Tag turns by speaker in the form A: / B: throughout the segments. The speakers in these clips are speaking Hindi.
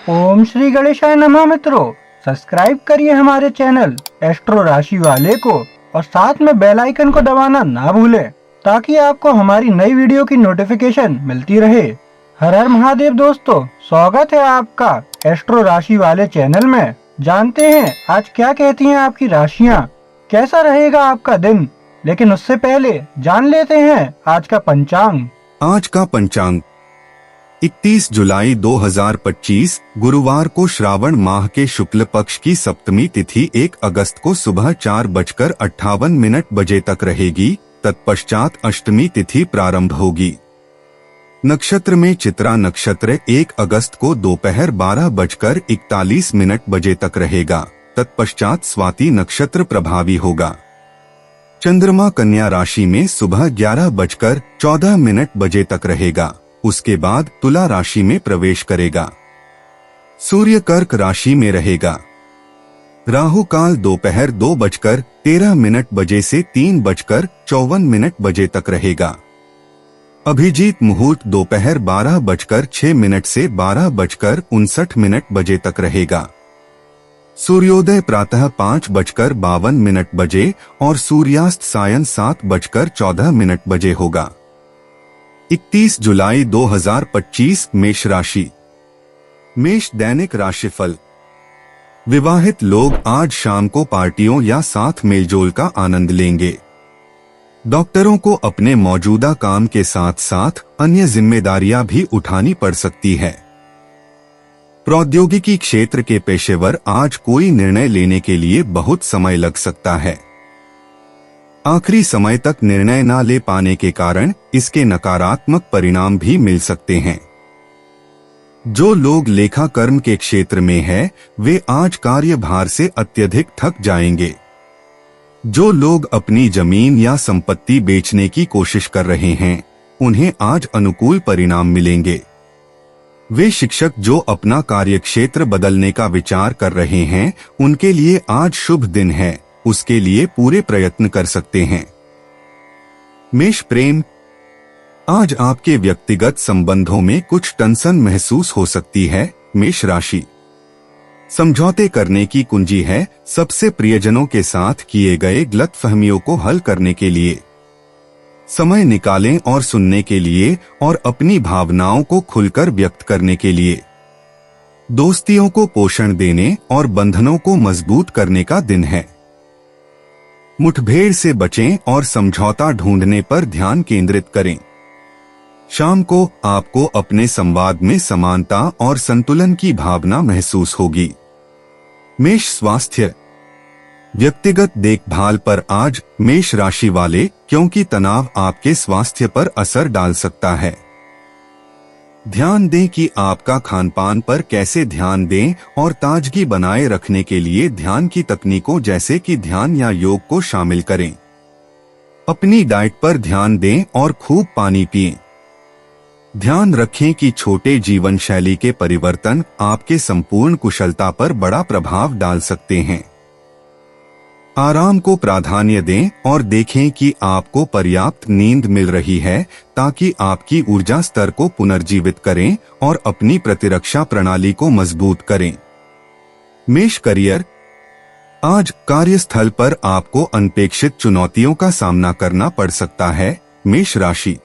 A: ओम श्री गणेशाय नमः। मित्रों, सब्सक्राइब करिए हमारे चैनल एस्ट्रो राशि वाले को और साथ में बेल आइकन को दबाना ना भूलें ताकि आपको हमारी नई वीडियो की नोटिफिकेशन मिलती रहे। हर हर महादेव दोस्तों, स्वागत है आपका एस्ट्रो राशि वाले चैनल में। जानते हैं आज क्या कहती हैं आपकी राशियां, कैसा रहेगा आपका दिन। लेकिन उससे पहले जान लेते हैं आज का पंचांग।
B: आज का पंचांग 31 जुलाई 2025 गुरुवार को श्रावण माह के शुक्ल पक्ष की सप्तमी तिथि 1 अगस्त को सुबह 4:58 बजे तक रहेगी। तत्पश्चात अष्टमी तिथि प्रारंभ होगी। नक्षत्र में चित्रा नक्षत्र 1 अगस्त को दोपहर 12:41 बजे तक रहेगा। तत्पश्चात स्वाति नक्षत्र प्रभावी होगा। चंद्रमा कन्या राशि में सुबह 11:14 बजे तक रहेगा। उसके बाद तुला राशि में प्रवेश करेगा। सूर्य कर्क राशि में रहेगा। राहु काल दोपहर 2:13 बजे से 3:54 बजे तक रहेगा। अभिजीत मुहूर्त दोपहर 12:06 से 12:59 बजे तक रहेगा। सूर्योदय प्रातः 5:52 बजे और सूर्यास्त सायं 7:14 बजे होगा। 31 जुलाई 2025 मेष राशि। मेष दैनिक राशिफल। विवाहित लोग आज शाम को पार्टियों या साथ मेलजोल का आनंद लेंगे। डॉक्टरों को अपने मौजूदा काम के साथ साथ अन्य जिम्मेदारियां भी उठानी पड़ सकती है। प्रौद्योगिकी क्षेत्र के पेशेवर आज कोई निर्णय लेने के लिए बहुत समय लग सकता है। आखिरी समय तक निर्णय न ले पाने के कारण इसके नकारात्मक परिणाम भी मिल सकते हैं। जो लोग लेखा कर्म के क्षेत्र में हैं, वे आज कार्यभार से अत्यधिक थक जाएंगे। जो लोग अपनी जमीन या संपत्ति बेचने की कोशिश कर रहे हैं, उन्हें आज अनुकूल परिणाम मिलेंगे। वे शिक्षक जो अपना कार्यक्षेत्र बदलने का विचार कर रहे हैं, उनके लिए आज शुभ दिन है। उसके लिए पूरे प्रयत्न कर सकते हैं। मेष प्रेम। आज आपके व्यक्तिगत संबंधों में कुछ टेंशन महसूस हो सकती है। मेष राशि। समझौते करने की कुंजी है। सबसे प्रियजनों के साथ किए गए गलतफहमियों को हल करने के लिए समय निकालें और सुनने के लिए और अपनी भावनाओं को खुलकर व्यक्त करने के लिए दोस्तियों को पोषण देने और बंधनों को मजबूत करने का दिन है। मुठभेड़ से बचें और समझौता ढूंढने पर ध्यान केंद्रित करें। शाम को आपको अपने संवाद में समानता और संतुलन की भावना महसूस होगी। मेष स्वास्थ्य। व्यक्तिगत देखभाल पर आज मेष राशि वाले, क्योंकि तनाव आपके स्वास्थ्य पर असर डाल सकता है। ध्यान दें कि आपका खानपान पर कैसे ध्यान दें और ताजगी बनाए रखने के लिए ध्यान की तकनीकों जैसे कि ध्यान या योग को शामिल करें। अपनी डाइट पर ध्यान दें और खूब पानी पिएं। ध्यान रखें कि छोटे जीवन शैली के परिवर्तन आपके संपूर्ण कुशलता पर बड़ा प्रभाव डाल सकते हैं। आराम को प्राधान्य दें और देखें कि आपको पर्याप्त नींद मिल रही है ताकि आपकी ऊर्जा स्तर को पुनर्जीवित करें और अपनी प्रतिरक्षा प्रणाली को मजबूत करें। मेष करियर। आज कार्यस्थल पर आपको अनपेक्षित चुनौतियों का सामना करना पड़ सकता है। मेष राशि।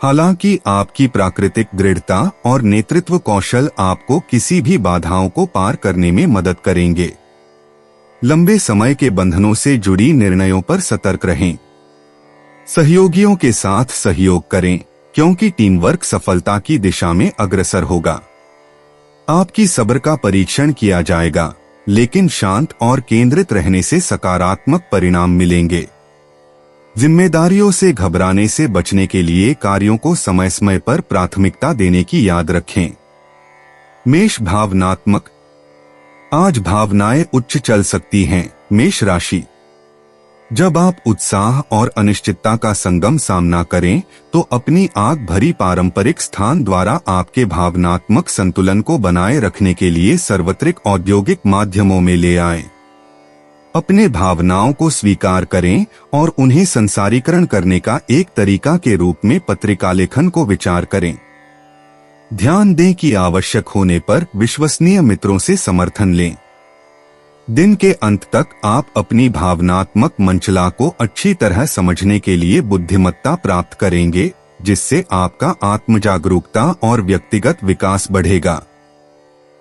B: हालांकि आपकी प्राकृतिक दृढ़ता और नेतृत्व कौशल आपको किसी भी बाधाओं को पार करने में मदद करेंगे। लंबे समय के बंधनों से जुड़ी निर्णयों पर सतर्क रहें। सहयोगियों के साथ सहयोग करें, क्योंकि टीम वर्क सफलता की दिशा में अग्रसर होगा। आपकी सब्र का परीक्षण किया जाएगा, लेकिन शांत और केंद्रित रहने से सकारात्मक परिणाम मिलेंगे। जिम्मेदारियों से घबराने से बचने के लिए कार्यों को समय समय पर प्राथमिकता देने की याद रखें। मेष भावनात्मक। आज भावनाएं उच्च चल सकती हैं। मेष राशि। जब आप उत्साह और अनिश्चितता का संगम सामना करें, तो अपनी आग भरी पारंपरिक स्थान द्वारा आपके भावनात्मक संतुलन को बनाए रखने के लिए सार्वत्रिक औद्योगिक माध्यमों में ले आएं। अपने भावनाओं को स्वीकार करें और उन्हें संसारीकरण करने का एक तरीका के रूप में पत्रिका लेखन को विचार करें। ध्यान दें कि आवश्यक होने पर विश्वसनीय मित्रों से समर्थन लें। दिन के अंत तक आप अपनी भावनात्मक मंचला को अच्छी तरह समझने के लिए बुद्धिमत्ता प्राप्त करेंगे, जिससे आपका आत्मजागरूकता और व्यक्तिगत विकास बढ़ेगा।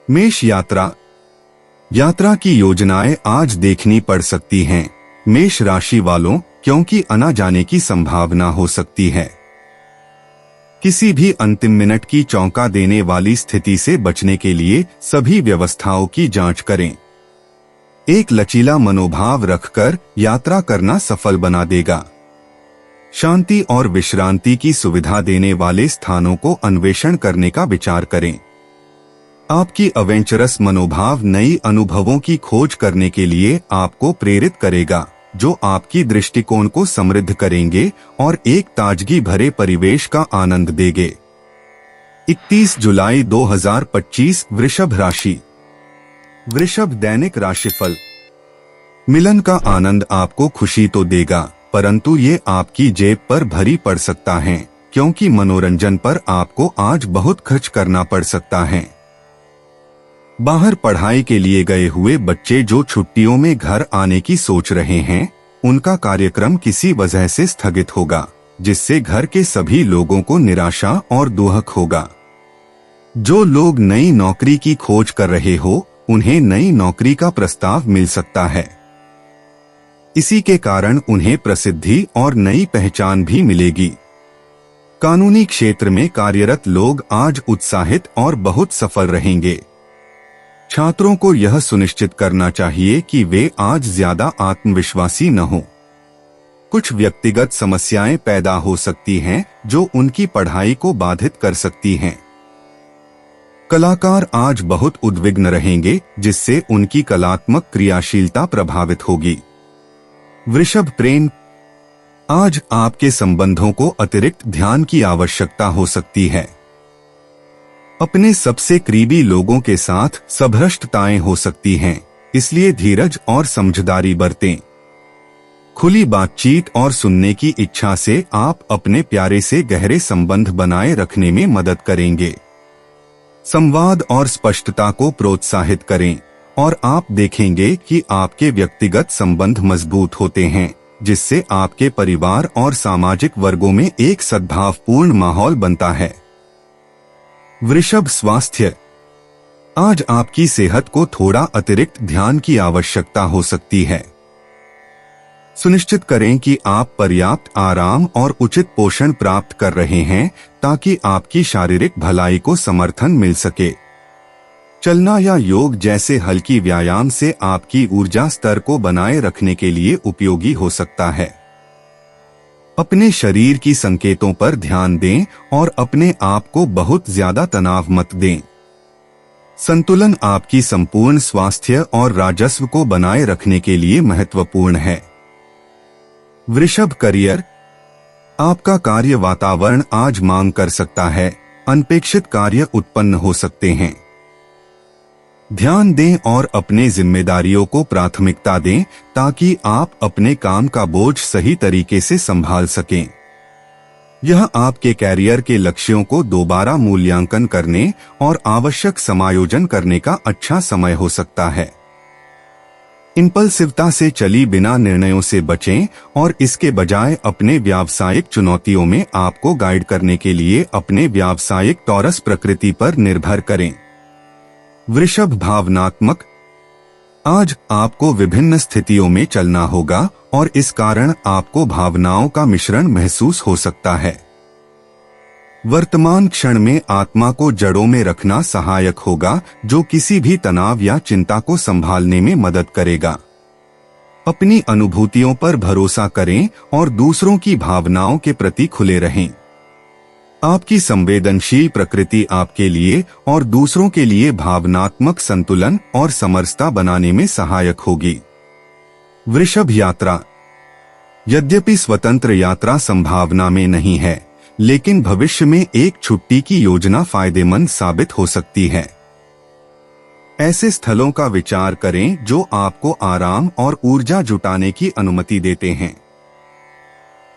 B: मेष यात्रा की योजनाएं आज देखनी पड़ सकती हैं, मेष राशि वालों, क्योंकि आना जाने की संभावना हो सकती है। किसी भी अंतिम मिनट की चौंका देने वाली स्थिति से बचने के लिए सभी व्यवस्थाओं की जांच करें। एक लचीला मनोभाव रखकर यात्रा करना सफल बना देगा। शांति और विश्रांति की सुविधा देने वाले स्थानों को अन्वेषण करने का विचार करें। आपकी अवेंचरस मनोभाव नई अनुभवों की खोज करने के लिए आपको प्रेरित करेगा, जो आपकी दृष्टिकोण को समृद्ध करेंगे और एक ताजगी भरे परिवेश का आनंद देंगे। 31 जुलाई 2025 वृषभ राशि। वृषभ दैनिक राशिफल। मिलन का आनंद आपको खुशी तो देगा, परंतु ये आपकी जेब पर भारी पड़ सकता है, क्योंकि मनोरंजन पर आपको आज बहुत खर्च करना पड़ सकता है। बाहर पढ़ाई के लिए गए हुए बच्चे जो छुट्टियों में घर आने की सोच रहे हैं, उनका कार्यक्रम किसी वजह से स्थगित होगा, जिससे घर के सभी लोगों को निराशा और दुहक होगा। जो लोग नई नौकरी की खोज कर रहे हो, उन्हें नई नौकरी का प्रस्ताव मिल सकता है। इसी के कारण उन्हें प्रसिद्धि और नई पहचान भी मिलेगी। कानूनी क्षेत्र में कार्यरत लोग आज उत्साहित और बहुत सफल रहेंगे। छात्रों को यह सुनिश्चित करना चाहिए कि वे आज ज्यादा आत्मविश्वासी न हो। कुछ व्यक्तिगत समस्याएं पैदा हो सकती हैं, जो उनकी पढ़ाई को बाधित कर सकती हैं। कलाकार आज बहुत उद्विग्न रहेंगे, जिससे उनकी कलात्मक क्रियाशीलता प्रभावित होगी। वृषभ प्रेम। आज आपके संबंधों को अतिरिक्त ध्यान की आवश्यकता हो सकती है। अपने सबसे करीबी लोगों के साथ सभ्रष्टताएं हो सकती हैं, इसलिए धीरज और समझदारी बरतें। खुली बातचीत और सुनने की इच्छा से आप अपने प्यारे से गहरे संबंध बनाए रखने में मदद करेंगे। संवाद और स्पष्टता को प्रोत्साहित करें और आप देखेंगे कि आपके व्यक्तिगत संबंध मजबूत होते हैं, जिससे आपके परिवार और सामाजिक वर्गों में एक सद्भावपूर्ण माहौल बनता है। वृषभ स्वास्थ्य। आज आपकी सेहत को थोड़ा अतिरिक्त ध्यान की आवश्यकता हो सकती है। सुनिश्चित करें कि आप पर्याप्त आराम और उचित पोषण प्राप्त कर रहे हैं, ताकि आपकी शारीरिक भलाई को समर्थन मिल सके। चलना या योग जैसे हल्की व्यायाम से आपकी ऊर्जा स्तर को बनाए रखने के लिए उपयोगी हो सकता है। अपने शरीर की संकेतों पर ध्यान दें और अपने आप को बहुत ज्यादा तनाव मत दें। संतुलन आपकी संपूर्ण स्वास्थ्य और राजस्व को बनाए रखने के लिए महत्वपूर्ण है। वृषभ करियर। आपका कार्य वातावरण आज मांग कर सकता है, अनपेक्षित कार्य उत्पन्न हो सकते हैं। ध्यान दें और अपने जिम्मेदारियों को प्राथमिकता दें, ताकि आप अपने काम का बोझ सही तरीके से संभाल सकें। यह आपके कैरियर के लक्ष्यों को दोबारा मूल्यांकन करने और आवश्यक समायोजन करने का अच्छा समय हो सकता है। इंपल्सिवता से चली बिना निर्णयों से बचें और इसके बजाय अपने व्यावसायिक चुनौतियों में आपको गाइड करने के लिए अपने व्यावसायिक टॉरस प्रकृति पर निर्भर करें। वृषभ भावनात्मक। आज आपको विभिन्न स्थितियों में चलना होगा और इस कारण आपको भावनाओं का मिश्रण महसूस हो सकता है। वर्तमान क्षण में आत्मा को जड़ों में रखना सहायक होगा, जो किसी भी तनाव या चिंता को संभालने में मदद करेगा। अपनी अनुभूतियों पर भरोसा करें और दूसरों की भावनाओं के प्रति खुले रहें। आपकी संवेदनशील प्रकृति आपके लिए और दूसरों के लिए भावनात्मक संतुलन और समरसता बनाने में सहायक होगी। वृषभ यात्रा। यद्यपि स्वतंत्र यात्रा संभावना में नहीं है, लेकिन भविष्य में एक छुट्टी की योजना फायदेमंद साबित हो सकती है। ऐसे स्थलों का विचार करें जो आपको आराम और ऊर्जा जुटाने की अनुमति देते हैं।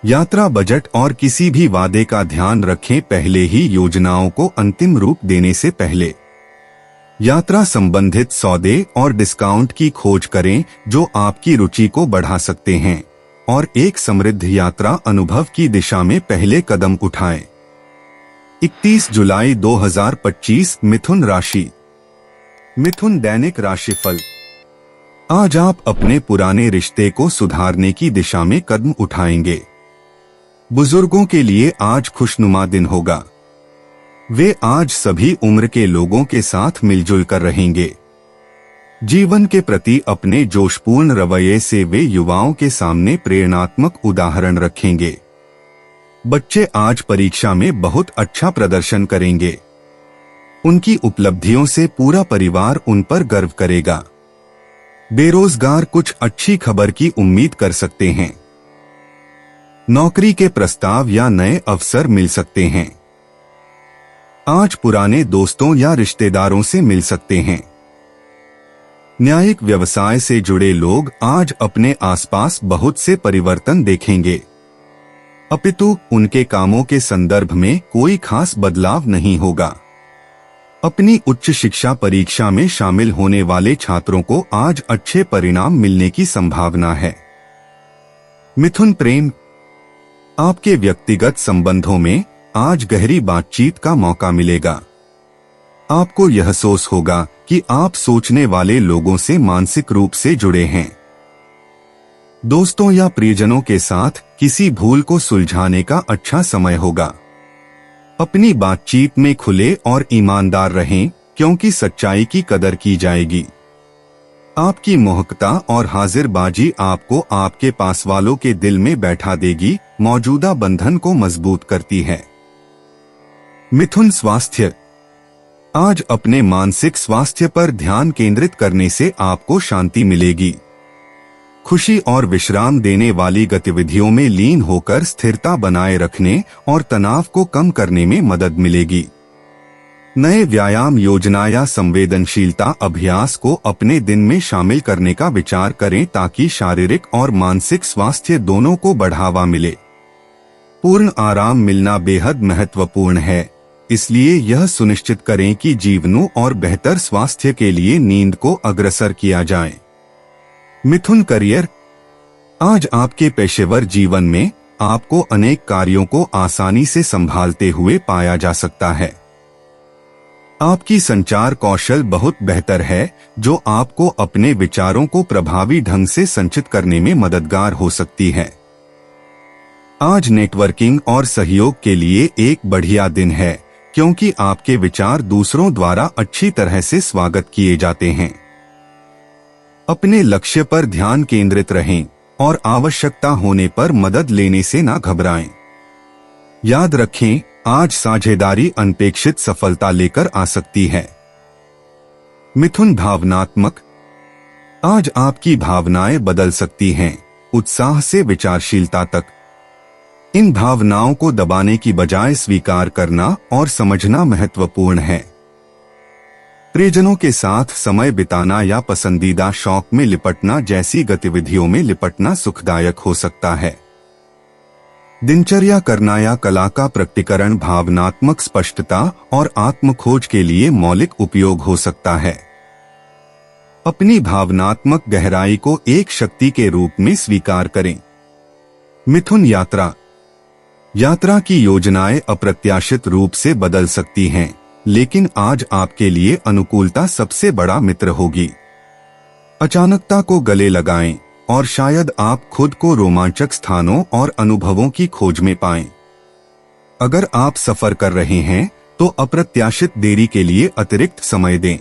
B: यात्रा बजट और किसी भी वादे का ध्यान रखें पहले ही योजनाओं को अंतिम रूप देने से पहले। यात्रा संबंधित सौदे और डिस्काउंट की खोज करें जो आपकी रुचि को बढ़ा सकते हैं और एक समृद्ध यात्रा अनुभव की दिशा में पहले कदम उठाएं। 31 जुलाई 2025 मिथुन राशि। मिथुन दैनिक राशिफल। आज आप अपने पुराने रिश्ते को सुधारने की दिशा में कदम उठाएंगे। बुजुर्गों के लिए आज खुशनुमा दिन होगा। वे आज सभी उम्र के लोगों के साथ मिलजुल कर रहेंगे। जीवन के प्रति अपने जोशपूर्ण रवैये से वे युवाओं के सामने प्रेरणात्मक उदाहरण रखेंगे। बच्चे आज परीक्षा में बहुत अच्छा प्रदर्शन करेंगे। उनकी उपलब्धियों से पूरा परिवार उन पर गर्व करेगा। बेरोजगार कुछ अच्छी खबर की उम्मीद कर सकते हैं। नौकरी के प्रस्ताव या नए अवसर मिल सकते हैं। आज पुराने दोस्तों या रिश्तेदारों से मिल सकते हैं। न्यायिक व्यवसाय से जुड़े लोग आज अपने आसपास बहुत से परिवर्तन देखेंगे, अपितु उनके कामों के संदर्भ में कोई खास बदलाव नहीं होगा। अपनी उच्च शिक्षा परीक्षा में शामिल होने वाले छात्रों को आज अच्छे परिणाम मिलने की संभावना है। मिथुन प्रेम। आपके व्यक्तिगत संबंधों में आज गहरी बातचीत का मौका मिलेगा। आपको यह महसूस होगा कि आप सोचने वाले लोगों से मानसिक रूप से जुड़े हैं। दोस्तों या प्रियजनों के साथ किसी भूल को सुलझाने का अच्छा समय होगा। अपनी बातचीत में खुले और ईमानदार रहें क्योंकि सच्चाई की कदर की जाएगी। आपकी मोहकता और हाजिरबाजी आपको आपके पास वालों के दिल में बैठा देगी, मौजूदा बंधन को मजबूत करती है। मिथुन स्वास्थ्य। आज अपने मानसिक स्वास्थ्य पर ध्यान केंद्रित करने से आपको शांति मिलेगी। खुशी और विश्राम देने वाली गतिविधियों में लीन होकर स्थिरता बनाए रखने और तनाव को कम करने में मदद मिलेगी। नए व्यायाम योजना या संवेदनशीलता अभ्यास को अपने दिन में शामिल करने का विचार करें ताकि शारीरिक और मानसिक स्वास्थ्य दोनों को बढ़ावा मिले। पूर्ण आराम मिलना बेहद महत्वपूर्ण है, इसलिए यह सुनिश्चित करें कि जीवनों और बेहतर स्वास्थ्य के लिए नींद को अग्रसर किया जाए। मिथुन करियर। आज आपके पेशेवर जीवन में आपको अनेक कार्यों को आसानी से संभालते हुए पाया जा सकता है। आपकी संचार कौशल बहुत बेहतर है, जो आपको अपने विचारों को प्रभावी ढंग से संचित करने में मददगार हो सकती है। आज नेटवर्किंग और सहयोग के लिए एक बढ़िया दिन है, क्योंकि आपके विचार दूसरों द्वारा अच्छी तरह से स्वागत किए जाते हैं। अपने लक्ष्य पर ध्यान केंद्रित रहें और आवश्यकता होने पर मदद लेने से न घबराएं। याद रखें, आज साझेदारी अनपेक्षित सफलता लेकर आ सकती है। मिथुन भावनात्मक। आज आपकी भावनाएं बदल सकती हैं, उत्साह से विचारशीलता तक। इन भावनाओं को दबाने की बजाय स्वीकार करना और समझना महत्वपूर्ण है। प्रियजनों के साथ समय बिताना या पसंदीदा शौक में लिपटना जैसी गतिविधियों में लिपटना सुखदायक हो सकता है। दिनचर्या करना या कला का प्रकटीकरण भावनात्मक स्पष्टता और आत्मखोज के लिए मौलिक उपयोग हो सकता है। अपनी भावनात्मक गहराई को एक शक्ति के रूप में स्वीकार करें। मिथुन यात्रा। यात्रा की योजनाएं अप्रत्याशित रूप से बदल सकती हैं, लेकिन आज आपके लिए अनुकूलता सबसे बड़ा मित्र होगी। अचानकता को गले लगाएं और शायद आप खुद को रोमांचक स्थानों और अनुभवों की खोज में पाएं। अगर आप सफर कर रहे हैं तो अप्रत्याशित देरी के लिए अतिरिक्त समय दें।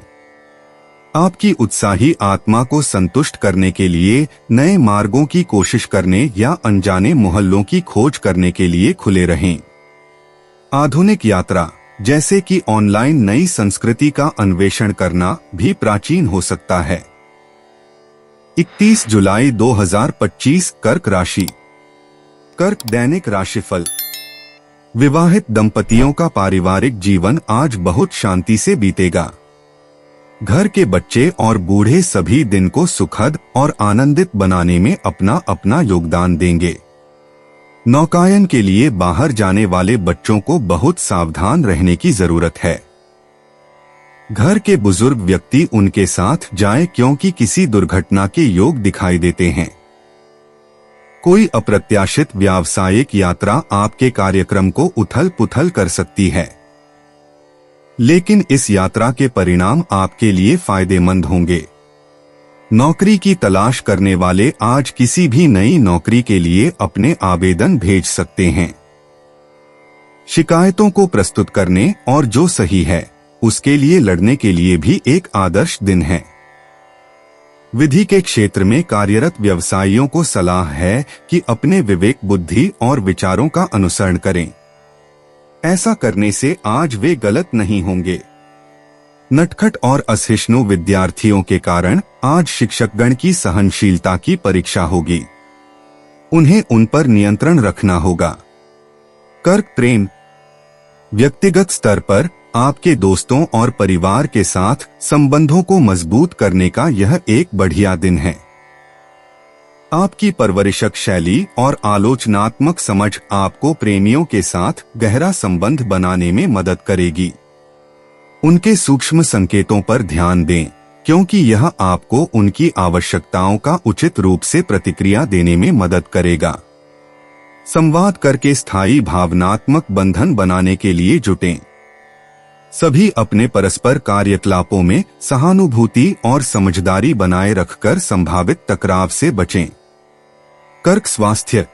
B: आपकी उत्साही आत्मा को संतुष्ट करने के लिए नए मार्गों की कोशिश करने या अनजाने मोहल्लों की खोज करने के लिए खुले रहें। आधुनिक यात्रा, जैसे कि ऑनलाइन नई संस्कृति का अन्वेषण करना, भी प्राचीन हो सकता है। 31 जुलाई 2025 कर्क राशि। कर्क दैनिक राशिफल। विवाहित दंपतियों का पारिवारिक जीवन आज बहुत शांति से बीतेगा। घर के बच्चे और बूढ़े सभी दिन को सुखद और आनंदित बनाने में अपना अपना योगदान देंगे। नौकायन के लिए बाहर जाने वाले बच्चों को बहुत सावधान रहने की जरूरत है। घर के बुजुर्ग व्यक्ति उनके साथ जाएं क्योंकि किसी दुर्घटना के योग दिखाई देते हैं। कोई अप्रत्याशित व्यावसायिक यात्रा आपके कार्यक्रम को उथल-पुथल कर सकती है, लेकिन इस यात्रा के परिणाम आपके लिए फायदेमंद होंगे। नौकरी की तलाश करने वाले आज किसी भी नई नौकरी के लिए अपने आवेदन भेज सकते हैं। शिकायतों को प्रस्तुत करने और जो सही है उसके लिए लड़ने के लिए भी एक आदर्श दिन है। विधि के क्षेत्र में कार्यरत व्यवसायियों को सलाह है कि अपने विवेक, बुद्धि और विचारों का अनुसरण करें। ऐसा करने से आज वे गलत नहीं होंगे। नटखट और असहिष्णु विद्यार्थियों के कारण आज शिक्षकगण की सहनशीलता की परीक्षा होगी। उन्हें उन पर नियंत्रण रखना होगा। कर्क प्रेम, व्यक्तिगत स्तर पर आपके दोस्तों और परिवार के साथ संबंधों को मजबूत करने का यह एक बढ़िया दिन है। आपकी परवरिशक शैली और आलोचनात्मक समझ आपको प्रेमियों के साथ गहरा संबंध बनाने में मदद करेगी। उनके सूक्ष्म संकेतों पर ध्यान दें, क्योंकि यह आपको उनकी आवश्यकताओं का उचित रूप से प्रतिक्रिया देने में मदद करेगा। संवाद करके स्थायी भावनात्मक बंधन बनाने के लिए जुटें। सभी अपने परस्पर कार्यकलापों में सहानुभूति और समझदारी बनाए रखकर संभावित टकराव से बचें। कर्क स्वास्थ्य,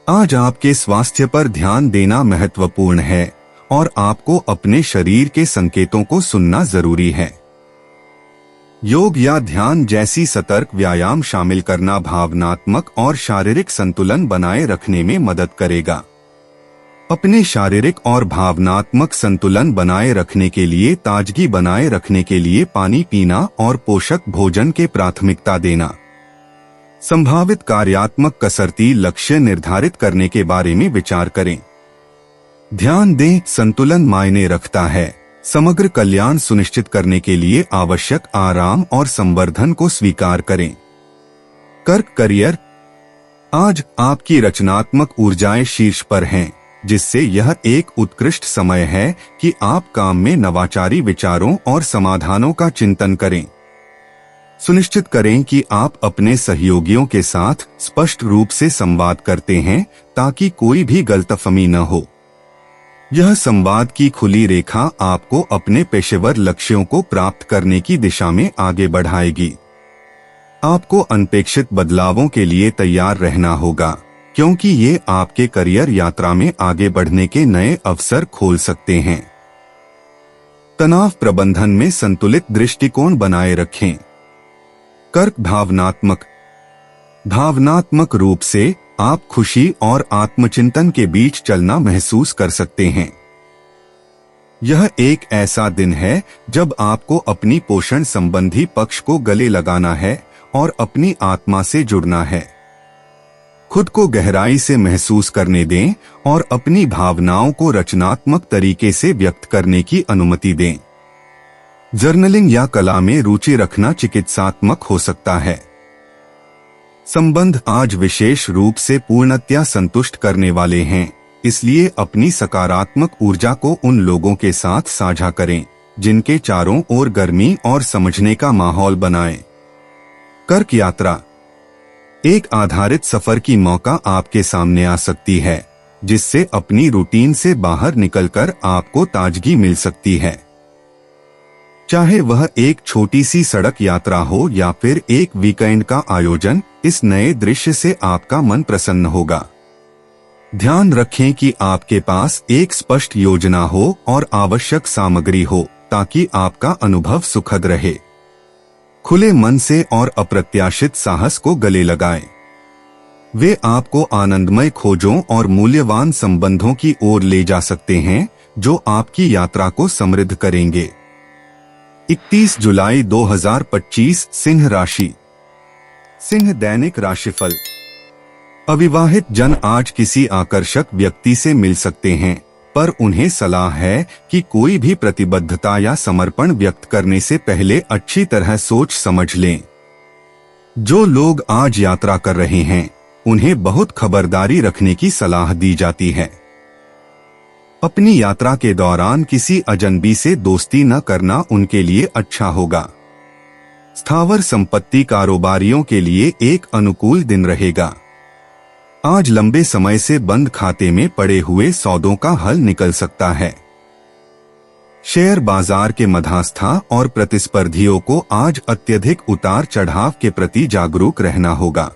B: आज आपके स्वास्थ्य पर ध्यान देना महत्वपूर्ण है और आपको अपने शरीर के संकेतों को सुनना जरूरी है। योग या ध्यान जैसी सतर्क व्यायाम शामिल करना भावनात्मक और शारीरिक संतुलन बनाए रखने में मदद करेगा। अपने शारीरिक और भावनात्मक संतुलन बनाए रखने के लिए ताजगी बनाए रखने के लिए पानी पीना और पोषक भोजन के प्राथमिकता देना। संभावित कार्यात्मक कसरती लक्ष्य निर्धारित करने के बारे में विचार करें। ध्यान दें, संतुलन मायने रखता है। समग्र कल्याण सुनिश्चित करने के लिए आवश्यक आराम और संवर्धन को स्वीकार करें। कर्क करियर, आज आपकी रचनात्मक ऊर्जाएं शीर्ष पर हैं, जिससे यह एक उत्कृष्ट समय है कि आप काम में नवाचारी विचारों और समाधानों का चिंतन करें। सुनिश्चित करें कि आप अपने सहयोगियों के साथ स्पष्ट रूप से संवाद करते हैं ताकि कोई भी गलतफहमी न हो। यह संवाद की खुली रेखा आपको अपने पेशेवर लक्ष्यों को प्राप्त करने की दिशा में आगे बढ़ाएगी। आपको अनपेक्षित बदलावों के लिए तैयार रहना होगा, क्योंकि ये आपके करियर यात्रा में आगे बढ़ने के नए अवसर खोल सकते हैं। तनाव प्रबंधन में संतुलित दृष्टिकोण बनाए रखें। कर्क भावनात्मक रूप से आप खुशी और आत्मचिंतन के बीच चलना महसूस कर सकते हैं। यह एक ऐसा दिन है जब आपको अपनी पोषण संबंधी पक्ष को गले लगाना है और अपनी आत्मा से जुड़ना है। खुद को गहराई से महसूस करने दें और अपनी भावनाओं को रचनात्मक तरीके से व्यक्त करने की अनुमति दें। जर्नलिंग या कला में रुचि रखना चिकित्सात्मक हो सकता है। संबंध आज विशेष रूप से पूर्णतया संतुष्ट करने वाले हैं, इसलिए अपनी सकारात्मक ऊर्जा को उन लोगों के साथ साझा करें जिनके चारों ओर गर्मी और समझने का माहौल बनाएं। कर्क यात्रा, एक आधारित सफर की मौका आपके सामने आ सकती है, जिससे अपनी रूटीन से बाहर निकलकर आपको ताजगी मिल सकती है। चाहे वह एक छोटी सी सड़क यात्रा हो या फिर एक वीकेंड का आयोजन, इस नए दृश्य से आपका मन प्रसन्न होगा। ध्यान रखें कि आपके पास एक स्पष्ट योजना हो और आवश्यक सामग्री हो ताकि आपका अनुभव सुखद रहे। खुले मन से और अप्रत्याशित साहस को गले लगाएं। वे आपको आनंदमय खोजों और मूल्यवान संबंधों की ओर ले जा सकते हैं जो आपकी यात्रा को समृद्ध करेंगे। 31 जुलाई 2025 सिंह राशि। सिंह दैनिक राशिफल। अविवाहित जन आज किसी आकर्षक व्यक्ति से मिल सकते हैं, पर उन्हें सलाह है कि कोई भी प्रतिबद्धता या समर्पण व्यक्त करने से पहले अच्छी तरह सोच समझ लें। जो लोग आज यात्रा कर रहे हैं, उन्हें बहुत खबरदारी रखने की सलाह दी जाती है। अपनी यात्रा के दौरान किसी अजनबी से दोस्ती न करना उनके लिए अच्छा होगा। स्थावर संपत्ति कारोबारियों के लिए एक अनुकूल दिन रहेगा। आज लंबे समय से बंद खाते में पड़े हुए सौदों का हल निकल सकता है। शेयर बाजार के मध्यस्थों और प्रतिस्पर्धियों को आज अत्यधिक उतार चढ़ाव के प्रति जागरूक रहना होगा,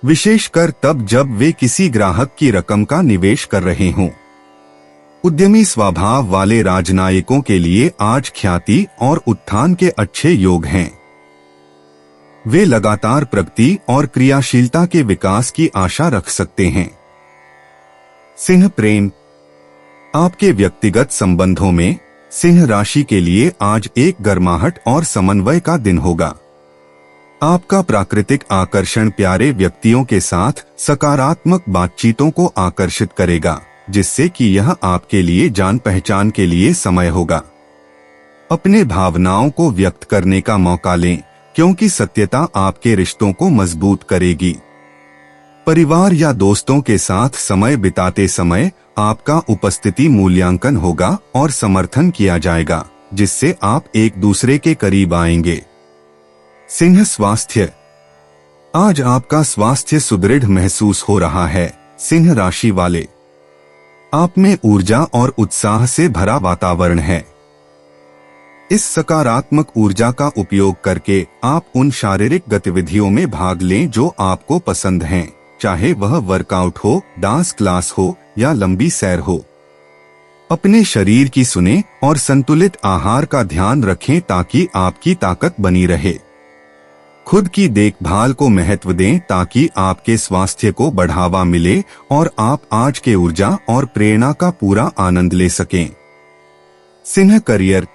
B: विशेषकर तब जब वे किसी ग्राहक की रकम का निवेश कर रहे हों। उद्यमी स्वभाव वाले राजनयिकों के लिए आज ख्याति और उत्थान के अच्छे योग हैं। वे लगातार प्रगति और क्रियाशीलता के विकास की आशा रख सकते हैं। सिंह प्रेम। आपके व्यक्तिगत संबंधों में सिंह राशि के लिए आज एक गर्माहट और समन्वय का दिन होगा। आपका प्राकृतिक आकर्षण प्यारे व्यक्तियों के साथ सकारात्मक बातचीतों को आकर्षित करेगा, जिससे कि यह आपके लिए जान पहचान के लिए समय होगा। अपने भावनाओं को व्यक्त करने का मौका लें, क्योंकि सत्यता आपके रिश्तों को मजबूत करेगी। परिवार या दोस्तों के साथ समय बिताते समय आपका उपस्थिति मूल्यांकन होगा और समर्थन किया जाएगा, जिससे आप एक दूसरे के करीब आएंगे। सिंह स्वास्थ्य। आज आपका स्वास्थ्य सुदृढ़ महसूस हो रहा है। सिंह राशि वाले, आप में ऊर्जा और उत्साह से भरा वातावरण है। इस सकारात्मक ऊर्जा का उपयोग करके आप उन शारीरिक गतिविधियों में भाग लें जो आपको पसंद हैं, चाहे वह वर्कआउट हो, डांस क्लास हो या लंबी सैर हो। अपने शरीर की सुने और संतुलित आहार का ध्यान रखें ताकि आपकी ताकत बनी रहे। खुद की देखभाल को महत्व दें ताकि आपके स्वास्थ्य को बढ़ावा मिले और आप आज के ऊर्जा और प्रेरणा का पूरा आनंद ले सकें। सिंह करियर।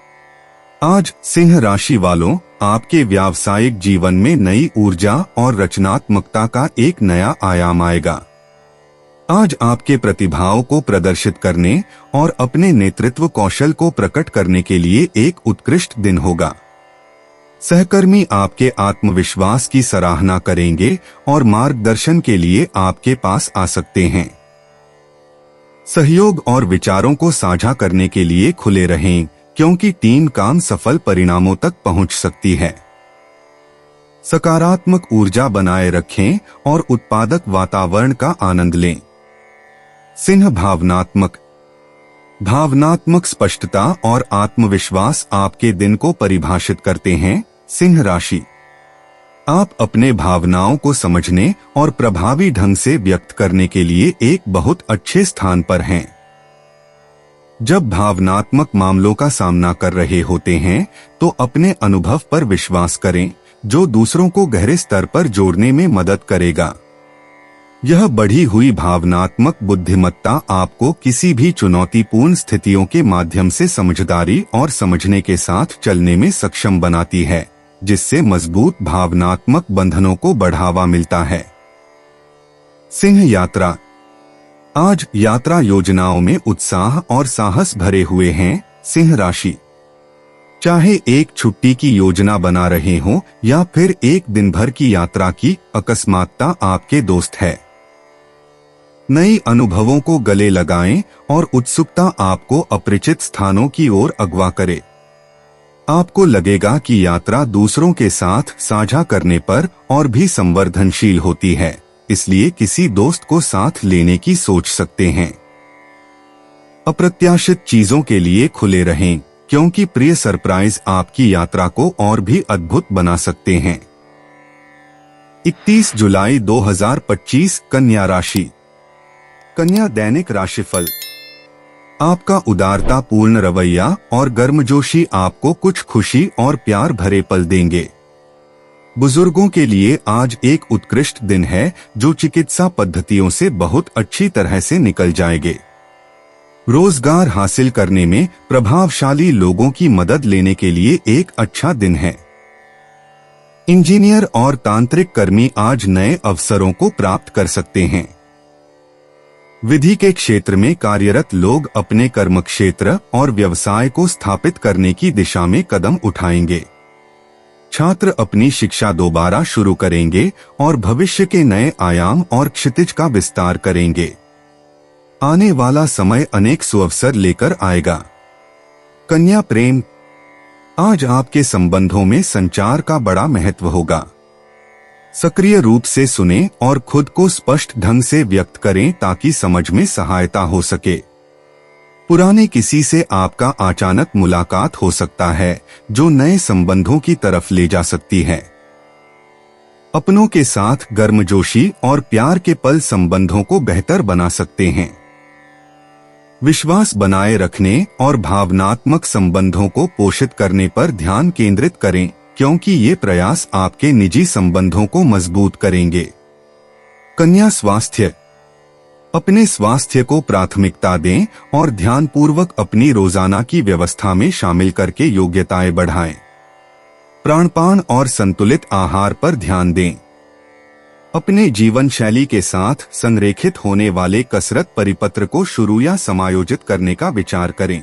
B: आज सिंह राशि वालों, आपके व्यावसायिक जीवन में नई ऊर्जा और रचनात्मकता का एक नया आयाम आएगा। आज आपके प्रतिभाओं को प्रदर्शित करने और अपने नेतृत्व कौशल को प्रकट करने के लिए एक उत्कृष्ट दिन होगा। सहकर्मी आपके आत्मविश्वास की सराहना करेंगे और मार्गदर्शन के लिए आपके पास आ सकते हैं। सहयोग और विचारों को साझा करने के लिए खुले रहें, क्योंकि टीम काम सफल परिणामों तक पहुंच सकती है। सकारात्मक ऊर्जा बनाए रखें और उत्पादक वातावरण का आनंद लें। सिंह भावनात्मक स्पष्टता और आत्मविश्वास आपके दिन को परिभाषित करते हैं। सिंह राशि, आप अपने भावनाओं को समझने और प्रभावी ढंग से व्यक्त करने के लिए एक बहुत अच्छे स्थान पर हैं। जब भावनात्मक मामलों का सामना कर रहे होते हैं तो अपने अनुभव पर विश्वास करें, जो दूसरों को गहरे स्तर पर जोड़ने में मदद करेगा। यह बढ़ी हुई भावनात्मक बुद्धिमत्ता आपको किसी भी चुनौतीपूर्ण स्थितियों के माध्यम से समझदारी और समझने के साथ चलने में सक्षम बनाती है, जिससे मजबूत भावनात्मक बंधनों को बढ़ावा मिलता है। सिंह यात्रा। आज यात्रा योजनाओं में उत्साह और साहस भरे हुए हैं। सिंह राशि, चाहे एक छुट्टी की योजना बना रहे हो या फिर एक दिन भर की यात्रा की, अकस्मातता आपके दोस्त है। नई अनुभवों को गले लगाएं और उत्सुकता आपको अपरिचित स्थानों की ओर अगवा करे। आपको लगेगा कि यात्रा दूसरों के साथ साझा करने पर और भी संवर्धनशील होती है, इसलिए किसी दोस्त को साथ लेने की सोच सकते हैं। अप्रत्याशित चीजों के लिए खुले रहें, क्योंकि प्रिय सरप्राइज आपकी यात्रा को और भी अद्भुत बना सकते हैं। 31 जुलाई 2025 कन्या राशि। कन्या दैनिक राशिफल। आपका उदारता पूर्ण रवैया और गर्मजोशी आपको कुछ खुशी और प्यार भरे पल देंगे। बुजुर्गों के लिए आज एक उत्कृष्ट दिन है, जो चिकित्सा पद्धतियों से बहुत अच्छी तरह से निकल जाएंगे। रोजगार हासिल करने में प्रभावशाली लोगों की मदद लेने के लिए एक अच्छा दिन है। इंजीनियर और तांत्रिक कर्मी आज नए अवसरों को प्राप्त कर सकते हैं। विधि के क्षेत्र में कार्यरत लोग अपने कर्म क्षेत्र और व्यवसाय को स्थापित करने की दिशा में कदम उठाएंगे। छात्र अपनी शिक्षा दोबारा शुरू करेंगे और भविष्य के नए आयाम और क्षितिज का विस्तार करेंगे। आने वाला समय अनेक सुअवसर लेकर आएगा। कन्या प्रेम, आज आपके संबंधों में संचार का बड़ा महत्व होगा। सक्रिय रूप से सुनें और खुद को स्पष्ट ढंग से व्यक्त करें ताकि समझ में सहायता हो सके। पुराने किसी से आपका अचानक मुलाकात हो सकता है जो नए संबंधों की तरफ ले जा सकती है। अपनों के साथ गर्मजोशी और प्यार के पल संबंधों को बेहतर बना सकते हैं। विश्वास बनाए रखने और भावनात्मक संबंधों को पोषित करने पर ध्यान केंद्रित करें क्योंकि ये प्रयास आपके निजी संबंधों को मजबूत करेंगे। कन्या स्वास्थ्य, अपने स्वास्थ्य को प्राथमिकता दें और ध्यानपूर्वक अपनी रोजाना की व्यवस्था में शामिल करके योग्यताएं बढ़ाएं। प्राणपान और संतुलित आहार पर ध्यान दें। अपने जीवन शैली के साथ संरेखित होने वाले कसरत परिपत्र को शुरू या समायोजित करने का विचार करें।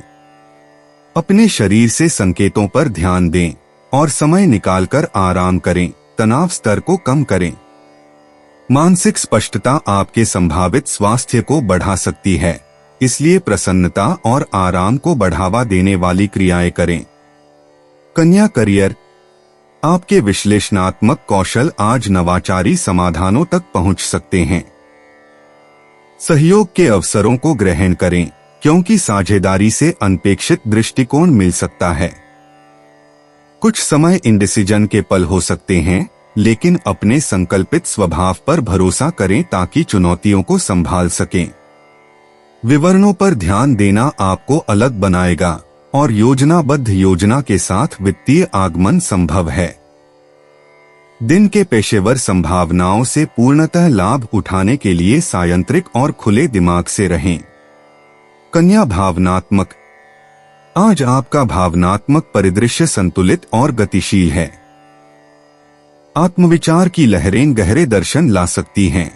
B: अपने शरीर से संकेतों पर ध्यान दें और समय निकालकर आराम करें। तनाव स्तर को कम करें। मानसिक स्पष्टता आपके संभावित स्वास्थ्य को बढ़ा सकती है, इसलिए प्रसन्नता और आराम को बढ़ावा देने वाली क्रियाएं करें। कन्या करियर, आपके विश्लेषणात्मक कौशल आज नवाचारी समाधानों तक पहुंच सकते हैं। सहयोग के अवसरों को ग्रहण करें क्योंकि साझेदारी से अनपेक्षित दृष्टिकोण मिल सकता है। कुछ समय इंडिसीजन के पल हो सकते हैं, लेकिन अपने संकल्पित स्वभाव पर भरोसा करें ताकि चुनौतियों को संभाल सकें। विवरणों पर ध्यान देना आपको अलग बनाएगा और योजनाबद्ध योजना के साथ वित्तीय आगमन संभव है। दिन के पेशेवर संभावनाओं से पूर्णतः लाभ उठाने के लिए सायंत्रिक और खुले दिमाग से रहें। कन्या भावनात्मक, आज आपका भावनात्मक परिदृश्य संतुलित और गतिशील है। आत्मविचार की लहरें गहरे दर्शन ला सकती हैं।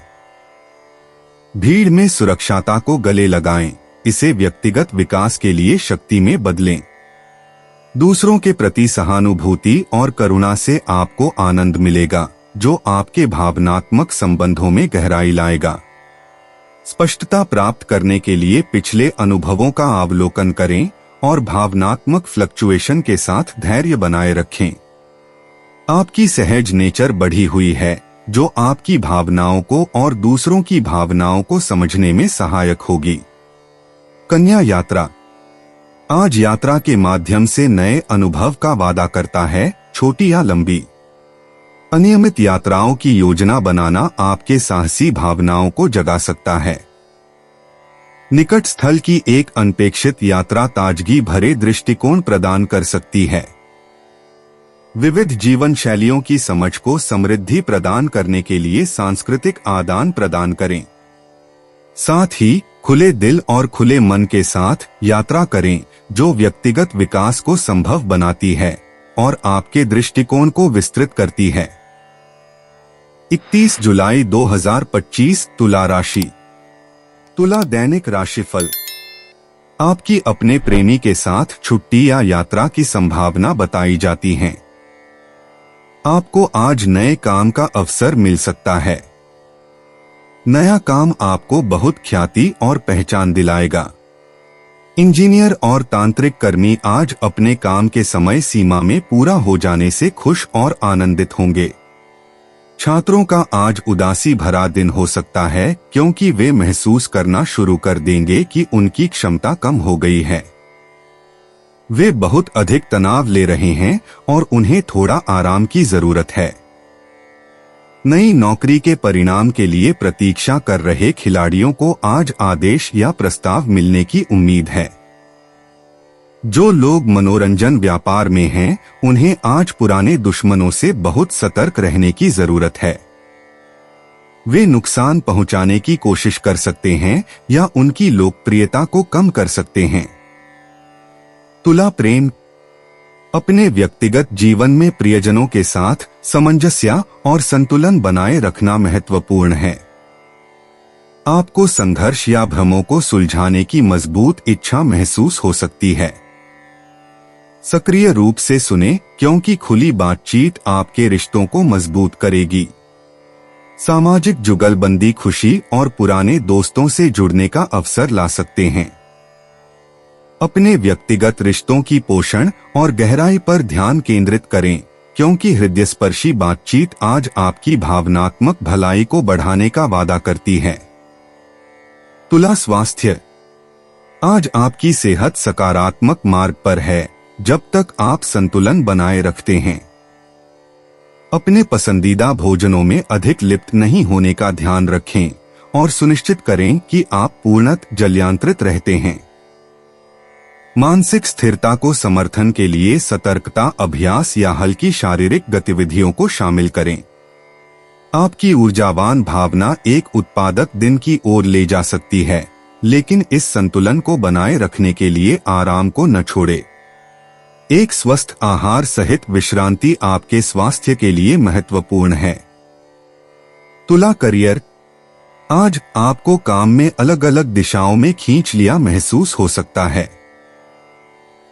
B: भीड़ में सुरक्षाता को गले लगाएं, इसे व्यक्तिगत विकास के लिए शक्ति में बदलें। दूसरों के प्रति सहानुभूति और करुणा से आपको आनंद मिलेगा, जो आपके भावनात्मक संबंधों में गहराई लाएगा। स्पष्टता प्राप्त करने के लिए पिछले अनुभवों का अवलोकन करें और भावनात्मक फ्लक्चुएशन के साथ धैर्य बनाए रखें। आपकी सहज नेचर बढ़ी हुई है, जो आपकी भावनाओं को और दूसरों की भावनाओं को समझने में सहायक होगी। कन्या यात्रा, आज यात्रा के माध्यम से नए अनुभव का वादा करता है, छोटी या लंबी। अनियमित यात्राओं की योजना बनाना आपके साहसी भावनाओं को जगा सकता है। निकट स्थल की एक अनपेक्षित यात्रा ताजगी भरे दृष्टिकोण प्रदान कर सकती है। विविध जीवन शैलियों की समझ को समृद्धि प्रदान करने के लिए सांस्कृतिक आदान प्रदान करें। साथ ही खुले दिल और खुले मन के साथ यात्रा करें, जो व्यक्तिगत विकास को संभव बनाती है और आपके दृष्टिकोण को विस्तृत करती है। 31 जुलाई 2025 तुला राशि। तुला दैनिक राशिफल, आपकी अपने प्रेमी के साथ छुट्टी या यात्रा की संभावना बताई जाती है। आपको आज नए काम का अवसर मिल सकता है। नया काम आपको बहुत ख्याति और पहचान दिलाएगा। इंजीनियर और तांत्रिक कर्मी आज अपने काम के समय सीमा में पूरा हो जाने से खुश और आनंदित होंगे। छात्रों का आज उदासी भरा दिन हो सकता है क्योंकि वे महसूस करना शुरू कर देंगे कि उनकी क्षमता कम हो गई है। वे बहुत अधिक तनाव ले रहे हैं और उन्हें थोड़ा आराम की जरूरत है। नई नौकरी के परिणाम के लिए प्रतीक्षा कर रहे खिलाड़ियों को आज आदेश या प्रस्ताव मिलने की उम्मीद है। जो लोग मनोरंजन व्यापार में हैं, उन्हें आज पुराने दुश्मनों से बहुत सतर्क रहने की जरूरत है। वे नुकसान पहुंचाने की कोशिश कर सकते हैं या उनकी लोकप्रियता को कम कर सकते हैं। तुला प्रेम, अपने व्यक्तिगत जीवन में प्रियजनों के साथ सामंजस्य और संतुलन बनाए रखना महत्वपूर्ण है। आपको संघर्ष या भ्रमों को सुलझाने की मजबूत इच्छा महसूस हो सकती है। सक्रिय रूप से सुने, क्योंकि खुली बातचीत आपके रिश्तों को मजबूत करेगी। सामाजिक जुगलबंदी खुशी और पुराने दोस्तों से जुड़ने का अवसर ला सकते हैं। अपने व्यक्तिगत रिश्तों की पोषण और गहराई पर ध्यान केंद्रित करें, क्योंकि हृदयस्पर्शी बातचीत आज आपकी भावनात्मक भलाई को बढ़ाने का वादा करती है। तुला स्वास्थ्य। आज आपकी सेहत सकारात्मक मार्ग पर है, जब तक आप संतुलन बनाए रखते हैं। अपने पसंदीदा भोजनों में अधिक लिप्त नहीं होने का ध्यान रखें और सुनिश्चित करें कि आप पूर्णतः जलयांत्रित रहते हैं। मानसिक स्थिरता को समर्थन के लिए सतर्कता अभ्यास या हल्की शारीरिक गतिविधियों को शामिल करें। आपकी ऊर्जावान भावना एक उत्पादक दिन की ओर ले जा सकती है, लेकिन इस संतुलन को बनाए रखने के लिए आराम को न छोड़े। एक स्वस्थ आहार सहित विश्रांति आपके स्वास्थ्य के लिए महत्वपूर्ण है। तुला करियर। आज आपको काम में अलग अलग दिशाओं में खींच लिया महसूस हो सकता है।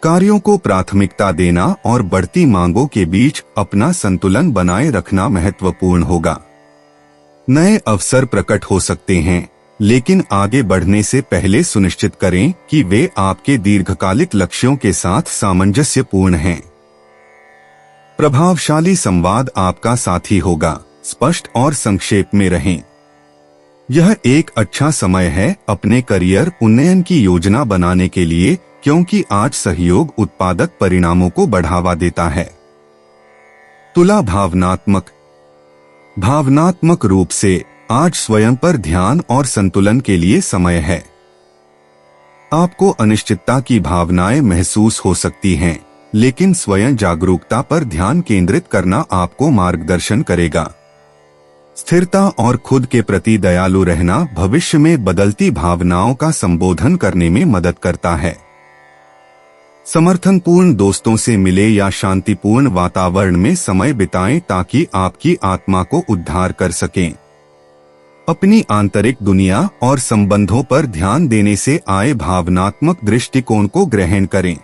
B: कार्यों को प्राथमिकता देना और बढ़ती मांगों के बीच अपना संतुलन बनाए रखना महत्वपूर्ण होगा। नए अवसर प्रकट हो सकते हैं, लेकिन आगे बढ़ने से पहले सुनिश्चित करें कि वे आपके दीर्घकालिक लक्ष्यों के साथ सामंजस्यपूर्ण हैं। प्रभावशाली संवाद आपका साथी होगा, स्पष्ट और संक्षेप में रहें। यह एक अच्छा समय है अपने करियर उन्नयन की योजना बनाने के लिए, क्योंकि आज सहयोग उत्पादक परिणामों को बढ़ावा देता है। तुला भावनात्मक रूप से आज स्वयं पर ध्यान और संतुलन के लिए समय है। आपको अनिश्चितता की भावनाएं महसूस हो सकती हैं, लेकिन स्वयं जागरूकता पर ध्यान केंद्रित करना आपको मार्गदर्शन करेगा। स्थिरता और खुद के प्रति दयालु रहना भविष्य में बदलती भावनाओं का संबोधन करने में मदद करता है। समर्थनपूर्ण दोस्तों से मिले या शांतिपूर्ण वातावरण में समय बिताएं ताकि आपकी आत्मा को उद्धार कर सकें। अपनी आंतरिक दुनिया और संबंधों पर ध्यान देने से आए भावनात्मक दृष्टिकोण को ग्रहण करें।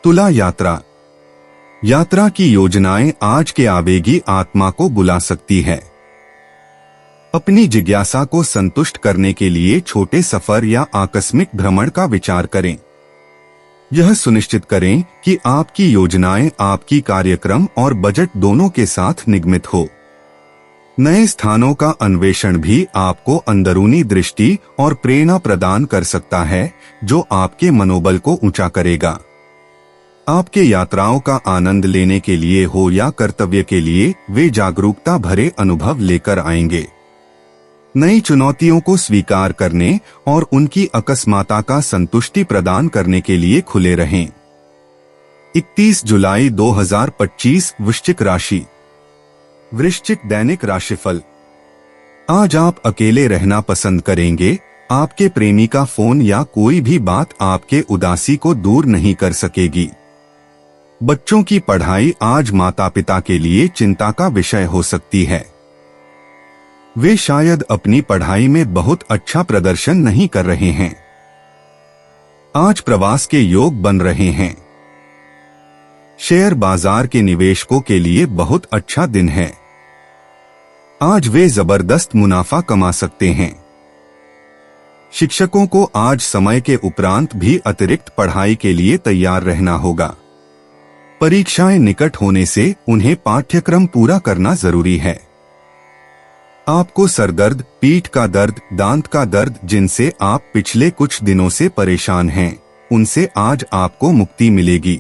B: तुला यात्रा की योजनाएं आज के आवेगी आत्मा को बुला सकती है। अपनी जिज्ञासा को संतुष्ट करने के लिए छोटे सफर या आकस्मिक भ्रमण का विचार करें। यह सुनिश्चित करें कि आपकी योजनाएं आपकी कार्यक्रम और बजट दोनों के साथ निगमित हो। नए स्थानों का अन्वेषण भी आपको अंदरूनी दृष्टि और प्रेरणा प्रदान कर सकता है, जो आपके मनोबल को ऊंचा करेगा। आपके यात्राओं का आनंद लेने के लिए हो या कर्तव्य के लिए, वे जागरूकता भरे अनुभव लेकर आएंगे। नई चुनौतियों को स्वीकार करने और उनकी अकस्मातता का संतुष्टि प्रदान करने के लिए खुले रहें। 31 जुलाई 2025 वृश्चिक राशि। वृश्चिक दैनिक राशिफल। आज आप अकेले रहना पसंद करेंगे। आपके प्रेमी का फोन या कोई भी बात आपके उदासी को दूर नहीं कर सकेगी। बच्चों की पढ़ाई आज माता पिता के लिए चिंता का विषय हो सकती है। वे शायद अपनी पढ़ाई में बहुत अच्छा प्रदर्शन नहीं कर रहे हैं। आज प्रवास के योग बन रहे हैं। शेयर बाजार के निवेशकों के लिए बहुत अच्छा दिन है। आज वे जबरदस्त मुनाफा कमा सकते हैं। शिक्षकों को आज समय के उपरांत भी अतिरिक्त पढ़ाई के लिए तैयार रहना होगा। परीक्षाएं निकट होने से उन्हें पाठ्यक्रम पूरा करना जरूरी है। आपको सरदर्द, पीठ का दर्द, दांत का दर्द जिनसे आप पिछले कुछ दिनों से परेशान हैं, उनसे आज आपको मुक्ति मिलेगी।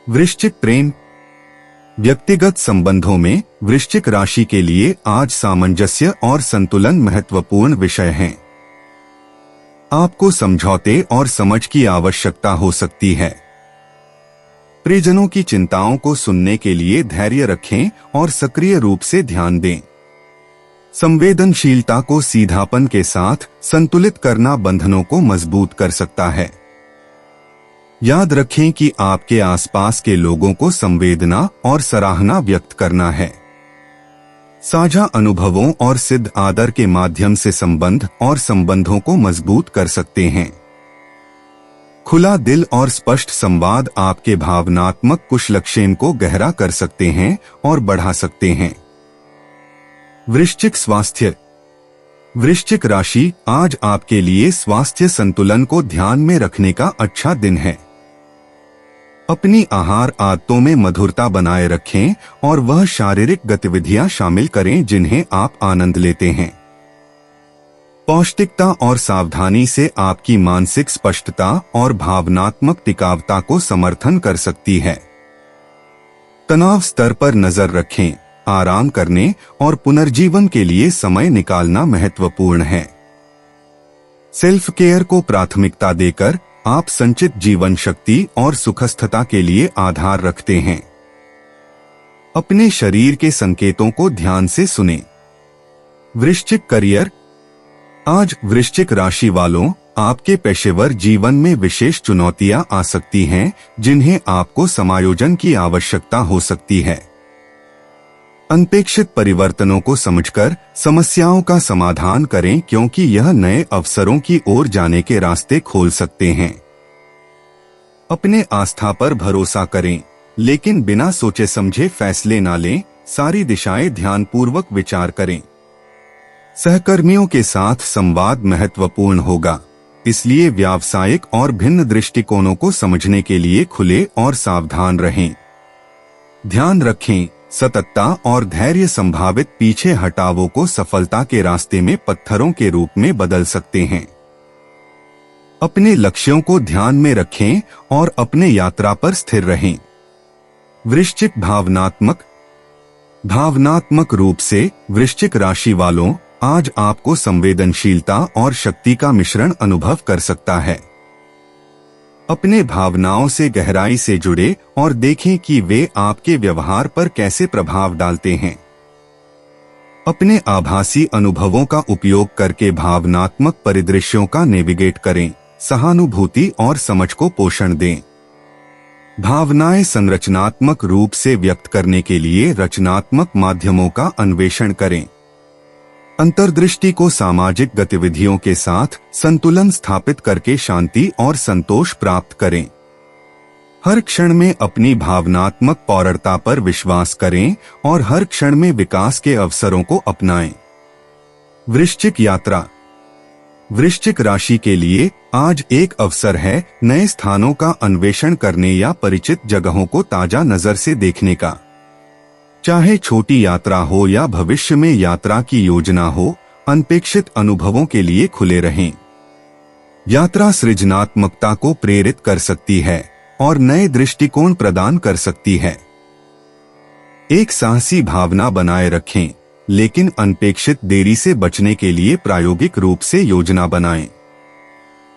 B: वृश्चिक प्रेम। व्यक्तिगत संबंधों में वृश्चिक राशि के लिए आज सामंजस्य और संतुलन महत्वपूर्ण विषय हैं। आपको समझौते और समझ की आवश्यकता हो सकती है। प्रियजनों की चिंताओं को सुनने के लिए धैर्य रखें और सक्रिय रूप से ध्यान दें। संवेदनशीलता को सीधापन के साथ संतुलित करना बंधनों को मजबूत कर सकता है। याद रखें कि आपके आसपास के लोगों को संवेदना और सराहना व्यक्त करना है। साझा अनुभवों और सिद्ध आदर के माध्यम से संबंध और संबंधों को मजबूत कर सकते हैं। खुला दिल और स्पष्ट संवाद आपके भावनात्मक कुशलक्षेम को गहरा कर सकते हैं और बढ़ा सकते हैं। वृश्चिक स्वास्थ्य। वृश्चिक राशि, आज आपके लिए स्वास्थ्य संतुलन को ध्यान में रखने का अच्छा दिन है। अपनी आहार आदतों में मधुरता बनाए रखें और वह शारीरिक गतिविधियां शामिल करें जिन्हें आप आनंद लेते हैं। पौष्टिकता और सावधानी से आपकी मानसिक स्पष्टता और भावनात्मक टिकावता को समर्थन कर सकती है। तनाव स्तर पर नजर रखें, आराम करने और पुनर्जीवन के लिए समय निकालना महत्वपूर्ण है। सेल्फ केयर को प्राथमिकता देकर आप संचित जीवन शक्ति और सुखस्थता के लिए आधार रखते हैं। अपने शरीर के संकेतों को ध्यान से सुनें। वृश्चिक करियर। आज वृश्चिक राशि वालों, आपके पेशेवर जीवन में विशेष चुनौतियां आ सकती हैं जिन्हें आपको समायोजन की आवश्यकता हो सकती है। अनपेक्षित परिवर्तनों को समझकर समस्याओं का समाधान करें क्योंकि यह नए अवसरों की ओर जाने के रास्ते खोल सकते हैं। अपने आस्था पर भरोसा करें, लेकिन बिना सोचे समझे फैसले न लें। सारी दिशाएं ध्यानपूर्वक विचार करें। सहकर्मियों के साथ संवाद महत्वपूर्ण होगा, इसलिए व्यावसायिक और भिन्न दृष्टिकोणों को समझने के लिए खुले और सावधान रहें। ध्यान रखें, सततता और धैर्य संभावित पीछे हटावों को सफलता के रास्ते में पत्थरों के रूप में बदल सकते हैं। अपने लक्ष्यों को ध्यान में रखें और अपने यात्रा पर स्थिर रहें। वृश्चिक भावनात्मक रूप से वृश्चिक राशि वालों, आज आपको संवेदनशीलता और शक्ति का मिश्रण अनुभव कर सकता है। अपने भावनाओं से गहराई से जुड़े और देखें कि वे आपके व्यवहार पर कैसे प्रभाव डालते हैं। अपने आभासी अनुभवों का उपयोग करके भावनात्मक परिदृश्यों का नेविगेट करें। सहानुभूति और समझ को पोषण दें। भावनाएं संरचनात्मक रूप से व्यक्त करने के लिए रचनात्मक माध्यमों का अन्वेषण करें। अंतर्दृष्टि को सामाजिक गतिविधियों के साथ संतुलन स्थापित करके शांति और संतोष प्राप्त करें। हर क्षण में अपनी भावनात्मक पौर्णता पर विश्वास करें और हर क्षण में विकास के अवसरों को अपनाएं। वृश्चिक यात्रा। वृश्चिक राशि के लिए आज एक अवसर है नए स्थानों का अन्वेषण करने या परिचित जगहों को ताजा नजर से देखने का। चाहे छोटी यात्रा हो या भविष्य में यात्रा की योजना हो, अनपेक्षित अनुभवों के लिए खुले रहें। यात्रा सृजनात्मकता को प्रेरित कर सकती है और नए दृष्टिकोण प्रदान कर सकती है। एक साहसी भावना बनाए रखें, लेकिन अनपेक्षित देरी से बचने के लिए प्रायोगिक रूप से योजना बनाएं।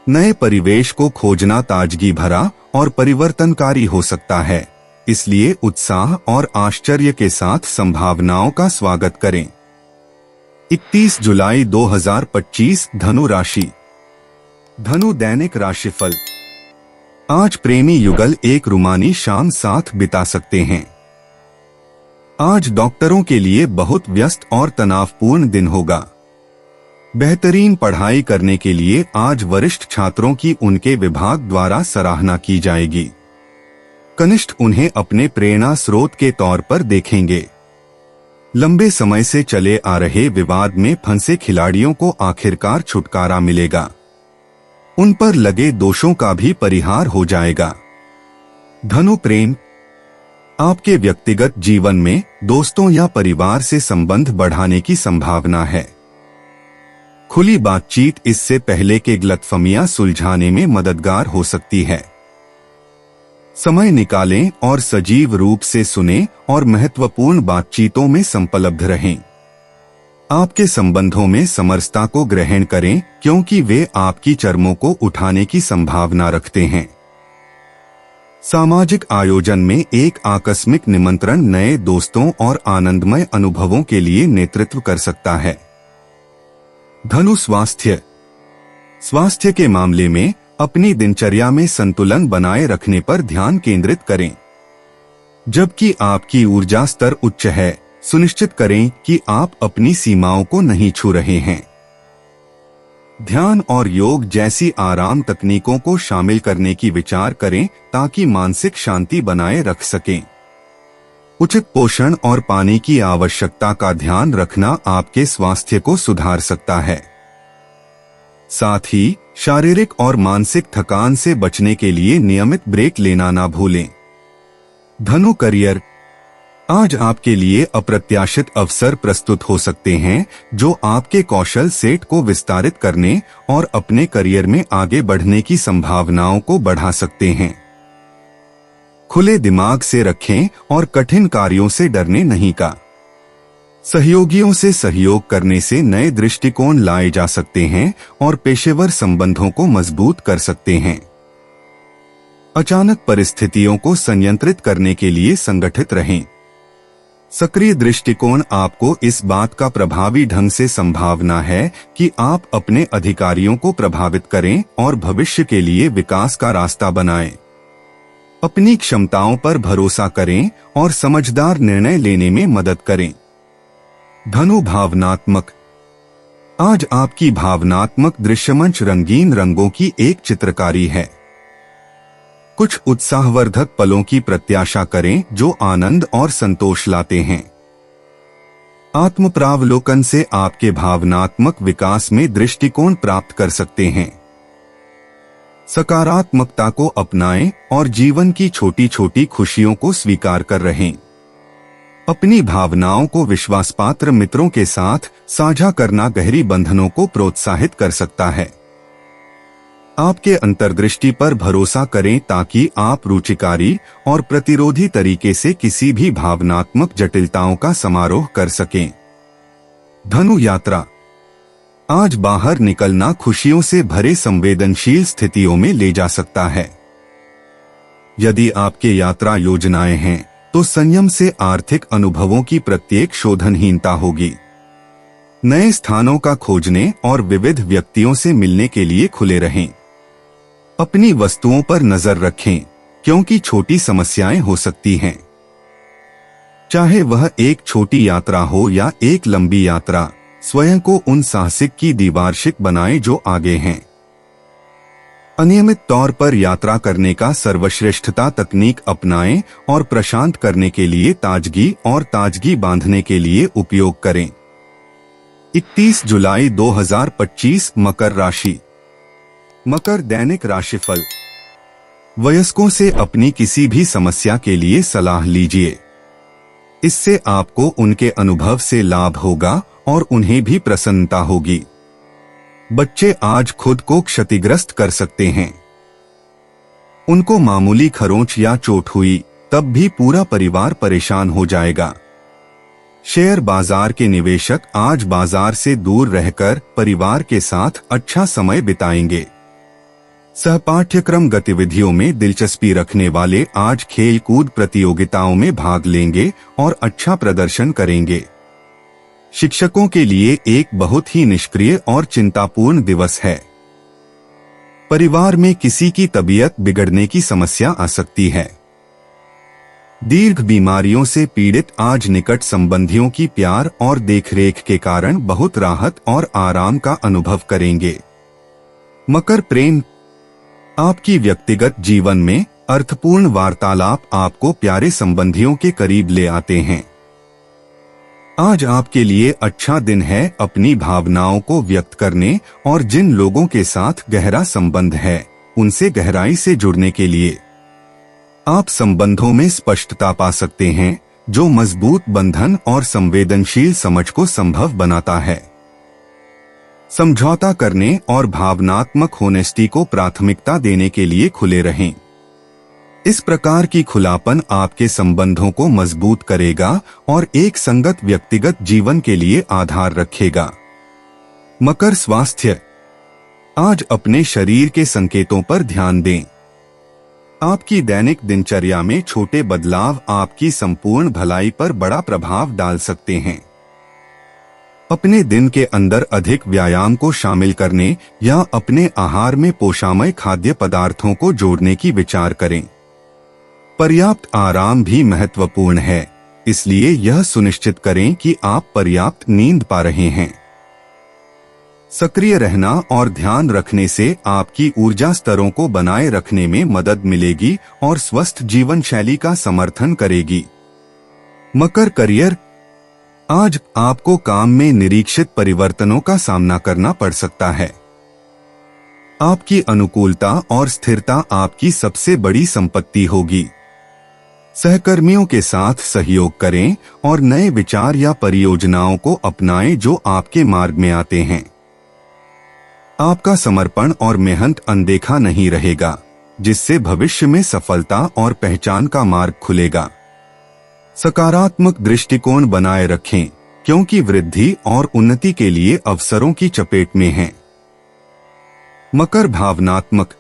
B: नए परिवेश को खोजना ताजगी भरा और परिवर्तनकारी हो सकता है, इसलिए उत्साह और आश्चर्य के साथ संभावनाओं का स्वागत करें। 31 जुलाई 2025 धनु राशि। धनु दैनिक राशिफल। आज प्रेमी युगल एक रुमानी शाम साथ बिता सकते हैं। आज डॉक्टरों के लिए बहुत व्यस्त और तनावपूर्ण दिन होगा। बेहतरीन पढ़ाई करने के लिए आज वरिष्ठ छात्रों की उनके विभाग द्वारा सराहना की जाएगी। कनिष्ठ उन्हें अपने प्रेरणा स्रोत के तौर पर देखेंगे। लंबे समय से चले आ रहे विवाद में फंसे खिलाड़ियों को आखिरकार छुटकारा मिलेगा। उन पर लगे दोषों का भी परिहार हो जाएगा। धनु प्रेम। आपके व्यक्तिगत जीवन में दोस्तों या परिवार से संबंध बढ़ाने की संभावना है। खुली बातचीत इससे पहले के गलतफहमियां सुलझाने में मददगार हो सकती है। समय निकालें और सजीव रूप से सुनें और महत्वपूर्ण बातचीतों में संलग्न रहें। आपके संबंधों में समरसता को ग्रहण करें क्योंकि वे आपकी चर्मों को उठाने की संभावना रखते हैं। सामाजिक आयोजन में एक आकस्मिक निमंत्रण नए दोस्तों और आनंदमय अनुभवों के लिए नेतृत्व कर सकता है। धनु स्वास्थ्य। स्वास्थ्य के मामले में अपनी दिनचर्या में संतुलन बनाए रखने पर ध्यान केंद्रित करें। जबकि आपकी ऊर्जा स्तर उच्च है, सुनिश्चित करें कि आप अपनी सीमाओं को नहीं छू रहे हैं। ध्यान और योग जैसी आराम तकनीकों को शामिल करने की विचार करें ताकि मानसिक शांति बनाए रख सकें। उचित पोषण और पानी की आवश्यकता का ध्यान रखना आपके स्वास्थ्य को सुधार सकता है। साथ ही शारीरिक और मानसिक थकान से बचने के लिए नियमित ब्रेक लेना ना भूलें। धनु करियर, आज आपके लिए अप्रत्याशित अवसर प्रस्तुत हो सकते हैं जो आपके कौशल सेट को विस्तारित करने और अपने करियर में आगे बढ़ने की संभावनाओं को बढ़ा सकते हैं। खुले दिमाग से रखें और कठिन कार्यों से डरने नहीं का। सहयोगियों से सहयोग करने से नए दृष्टिकोण लाए जा सकते हैं और पेशेवर संबंधों को मजबूत कर सकते हैं। अचानक परिस्थितियों को संयंत्रित करने के लिए संगठित रहें। सक्रिय दृष्टिकोण आपको इस बात का प्रभावी ढंग से संभावना है कि आप अपने अधिकारियों को प्रभावित करें और भविष्य के लिए विकास का रास्ता बनाएं। अपनी क्षमताओं पर भरोसा करें और समझदार निर्णय लेने में मदद करें। धनु भावनात्मक, आज आपकी भावनात्मक दृश्यमंच रंगीन रंगों की एक चित्रकारी है। कुछ उत्साहवर्धक पलों की प्रत्याशा करें जो आनंद और संतोष लाते हैं। आत्मप्रावलोकन से आपके भावनात्मक विकास में दृष्टिकोण प्राप्त कर सकते हैं। सकारात्मकता को अपनाएं और जीवन की छोटी छोटी खुशियों को स्वीकार कर रहें। अपनी भावनाओं को विश्वासपात्र मित्रों के साथ साझा करना गहरी बंधनों को प्रोत्साहित कर सकता है। आपके अंतर्दृष्टि पर भरोसा करें ताकि आप रुचिकारी और प्रतिरोधी तरीके से किसी भी भावनात्मक जटिलताओं का समारोह कर सकें। धनु यात्रा, आज बाहर निकलना खुशियों से भरे संवेदनशील स्थितियों में ले जा सकता है। यदि आपके यात्रा योजनाएं हैं तो संयम से आर्थिक अनुभवों की प्रत्येक शोधनहीनता होगी। नए स्थानों का खोजने और विविध व्यक्तियों से मिलने के लिए खुले रहें। अपनी वस्तुओं पर नजर रखें क्योंकि छोटी समस्याएं हो सकती हैं। चाहे वह एक छोटी यात्रा हो या एक लंबी यात्रा, स्वयं को उन साहसिक की दीवारशिक बनाएं जो आगे हैं। अनियमित तौर पर यात्रा करने का सर्वश्रेष्ठता तकनीक अपनाएं और प्रशांत करने के लिए ताजगी बांधने के लिए उपयोग करें। 31 जुलाई 2025 मकर राशि। मकर दैनिक राशिफल। वयस्कों से अपनी किसी भी समस्या के लिए सलाह लीजिए। इससे आपको उनके अनुभव से लाभ होगा और उन्हें भी प्रसन्नता होगी। बच्चे आज खुद को क्षतिग्रस्त कर सकते हैं। उनको मामूली खरोंच या चोट हुई तब भी पूरा परिवार परेशान हो जाएगा। शेयर बाजार के निवेशक आज बाजार से दूर रहकर परिवार के साथ अच्छा समय बिताएंगे। सहपाठ्यक्रम गतिविधियों में दिलचस्पी रखने वाले आज खेल कूद प्रतियोगिताओं में भाग लेंगे और अच्छा प्रदर्शन करेंगे। शिक्षकों के लिए एक बहुत ही निष्क्रिय और चिंतापूर्ण दिवस है। परिवार में किसी की तबीयत बिगड़ने की समस्या आ सकती है। दीर्घ बीमारियों से पीड़ित आज निकट संबंधियों की प्यार और देखरेख के कारण बहुत राहत और आराम का अनुभव करेंगे। मकर प्रेम, आपकी व्यक्तिगत जीवन में अर्थपूर्ण वार्तालाप आपको प्यारे संबंधियों के करीब ले आते हैं। आज आपके लिए अच्छा दिन है अपनी भावनाओं को व्यक्त करने और जिन लोगों के साथ गहरा संबंध है उनसे गहराई से जुड़ने के लिए। आप संबंधों में स्पष्टता पा सकते हैं जो मजबूत बंधन और संवेदनशील समझ को संभव बनाता है। समझौता करने और भावनात्मक होनेस्टी को प्राथमिकता देने के लिए खुले रहें। इस प्रकार की खुलापन आपके संबंधों को मजबूत करेगा और एक संगत व्यक्तिगत जीवन के लिए आधार रखेगा। मकर स्वास्थ्य, आज अपने शरीर के संकेतों पर ध्यान दें। आपकी दैनिक दिनचर्या में छोटे बदलाव आपकी संपूर्ण भलाई पर बड़ा प्रभाव डाल सकते हैं। अपने दिन के अंदर अधिक व्यायाम को शामिल करने या अपने आहार में पोषामय खाद्य पदार्थों को जोड़ने की विचार करें। पर्याप्त आराम भी महत्वपूर्ण है, इसलिए यह सुनिश्चित करें कि आप पर्याप्त नींद पा रहे हैं। सक्रिय रहना और ध्यान रखने से आपकी ऊर्जा स्तरों को बनाए रखने में मदद मिलेगी और स्वस्थ जीवन शैली का समर्थन करेगी। मकर करियर, आज आपको काम में निरीक्षित परिवर्तनों का सामना करना पड़ सकता है। आपकी अनुकूलता और स्थिरता आपकी सबसे बड़ी संपत्ति होगी। सहकर्मियों के साथ सहयोग करें और नए विचार या परियोजनाओं को अपनाएं जो आपके मार्ग में आते हैं। आपका समर्पण और मेहनत अनदेखा नहीं रहेगा, जिससे भविष्य में सफलता और पहचान का मार्ग खुलेगा। सकारात्मक दृष्टिकोण बनाए रखें, क्योंकि वृद्धि और उन्नति के लिए अवसरों की चपेट में हैं। मकर भावनात्मक,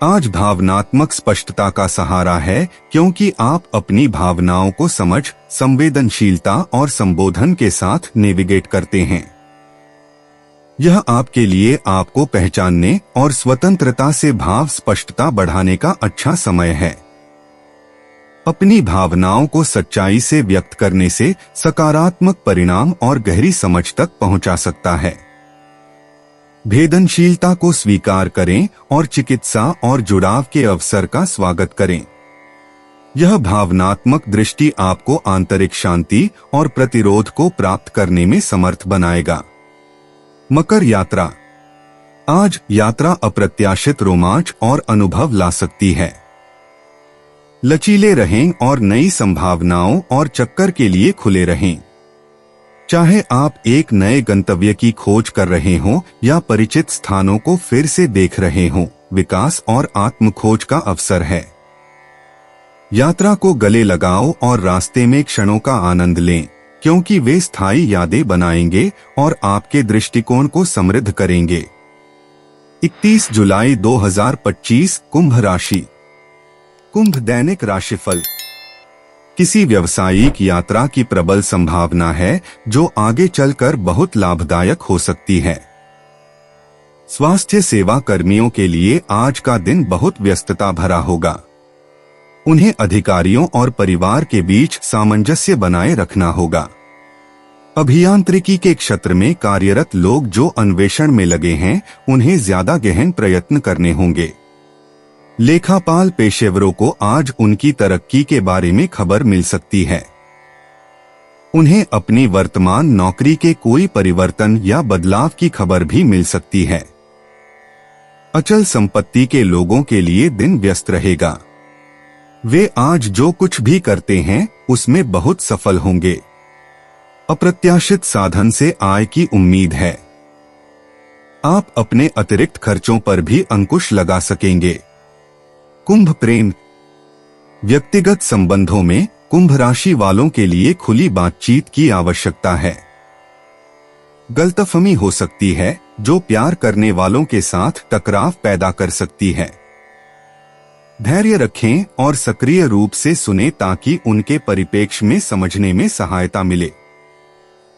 B: आज भावनात्मक स्पष्टता का सहारा है, क्योंकि आप अपनी भावनाओं को समझ, संवेदनशीलता और संबोधन के साथ नेविगेट करते हैं। यह आपके लिए आपको पहचानने और स्वतंत्रता से भाव स्पष्टता बढ़ाने का अच्छा समय है। अपनी भावनाओं को सच्चाई से व्यक्त करने से सकारात्मक परिणाम और गहरी समझ तक पहुंचा सकता है। भेदनशीलता को स्वीकार करें और चिकित्सा और जुड़ाव के अवसर का स्वागत करें। यह भावनात्मक दृष्टि आपको आंतरिक शांति और प्रतिरोध को प्राप्त करने में समर्थ बनाएगा। मकर यात्रा, आज यात्रा अप्रत्याशित रोमांच और अनुभव ला सकती है। लचीले रहें और नई संभावनाओं और चक्कर के लिए खुले रहें। चाहे आप एक नए गंतव्य की खोज कर रहे हों या परिचित स्थानों को फिर से देख रहे हों, विकास और आत्म खोज का अवसर है। यात्रा को गले लगाओ और रास्ते में क्षणों का आनंद लें, क्योंकि वे स्थायी यादें बनाएंगे और आपके दृष्टिकोण को समृद्ध करेंगे। 31 जुलाई 2025 कुंभ राशि। कुंभ दैनिक राशिफल। किसी व्यावसायिक यात्रा की प्रबल संभावना है जो आगे चलकर बहुत लाभदायक हो सकती है। स्वास्थ्य सेवा कर्मियों के लिए आज का दिन बहुत व्यस्तता भरा होगा। उन्हें अधिकारियों और परिवार के बीच सामंजस्य बनाए रखना होगा। अभियांत्रिकी के क्षेत्र में कार्यरत लोग जो अन्वेषण में लगे हैं, उन्हें ज्यादा गहन प्रयत्न करने होंगे। लेखापाल पेशेवरों को आज उनकी तरक्की के बारे में खबर मिल सकती है। उन्हें अपनी वर्तमान नौकरी के कोई परिवर्तन या बदलाव की खबर भी मिल सकती है। अचल संपत्ति के लोगों के लिए दिन व्यस्त रहेगा। वे आज जो कुछ भी करते हैं उसमें बहुत सफल होंगे। अप्रत्याशित साधन से आय की उम्मीद है। आप अपने अतिरिक्त खर्चों पर भी अंकुश लगा सकेंगे। कुंभ प्रेम। व्यक्तिगत संबंधों में कुंभ राशि वालों के लिए खुली बातचीत की आवश्यकता है। गलतफहमी हो सकती है जो प्यार करने वालों के साथ टकराव पैदा कर सकती है। धैर्य रखें और सक्रिय रूप से सुनें ताकि उनके परिप्रेक्ष्य में समझने में सहायता मिले।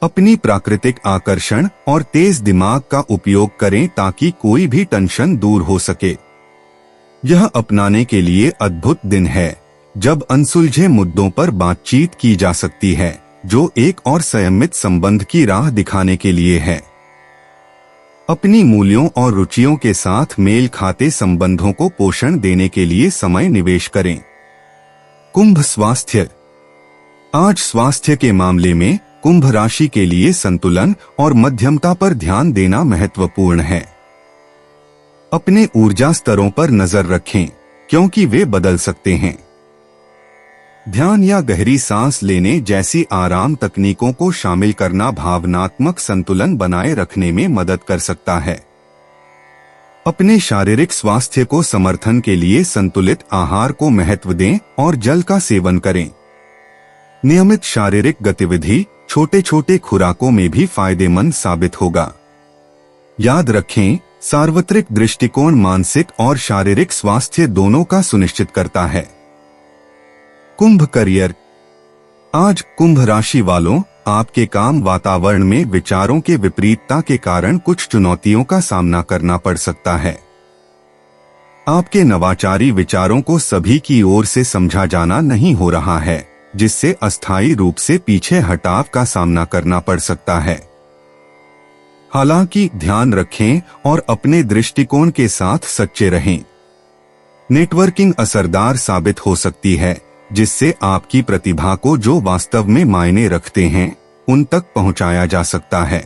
B: अपनी प्राकृतिक आकर्षण और तेज दिमाग का उपयोग करें ताकि कोई भी टेंशन दूर हो सके। यह अपनाने के लिए अद्भुत दिन है जब अनसुलझे मुद्दों पर बातचीत की जा सकती है, जो एक और संयमित संबंध की राह दिखाने के लिए है। अपनी मूल्यों और रुचियों के साथ मेल खाते संबंधों को पोषण देने के लिए समय निवेश करें। कुंभ स्वास्थ्य। आज स्वास्थ्य के मामले में कुंभ राशि के लिए संतुलन और मध्यमता पर ध्यान देना महत्वपूर्ण है। अपने ऊर्जा स्तरों पर नजर रखें, क्योंकि वे बदल सकते हैं। ध्यान या गहरी सांस लेने जैसी आराम तकनीकों को शामिल करना भावनात्मक संतुलन बनाए रखने में मदद कर सकता है। अपने शारीरिक स्वास्थ्य को समर्थन के लिए संतुलित आहार को महत्व दें और जल का सेवन करें। नियमित शारीरिक गतिविधि छोटे छोटे खुराकों में भी फायदेमंद साबित होगा। याद रखें, सार्वत्रिक दृष्टिकोण मानसिक और शारीरिक स्वास्थ्य दोनों का सुनिश्चित करता है। कुंभ करियर। आज कुंभ राशि वालों, आपके काम वातावरण में विचारों के विपरीतता के कारण कुछ चुनौतियों का सामना करना पड़ सकता है। आपके नवाचारी विचारों को सभी की ओर से समझा जाना नहीं हो रहा है, जिससे अस्थायी रूप से पीछे हटाव का सामना करना पड़ सकता है। हालांकि ध्यान रखें और अपने दृष्टिकोण के साथ सच्चे रहें। नेटवर्किंग असरदार साबित हो सकती है, जिससे आपकी प्रतिभा को जो वास्तव में मायने रखते हैं उन तक पहुंचाया जा सकता है।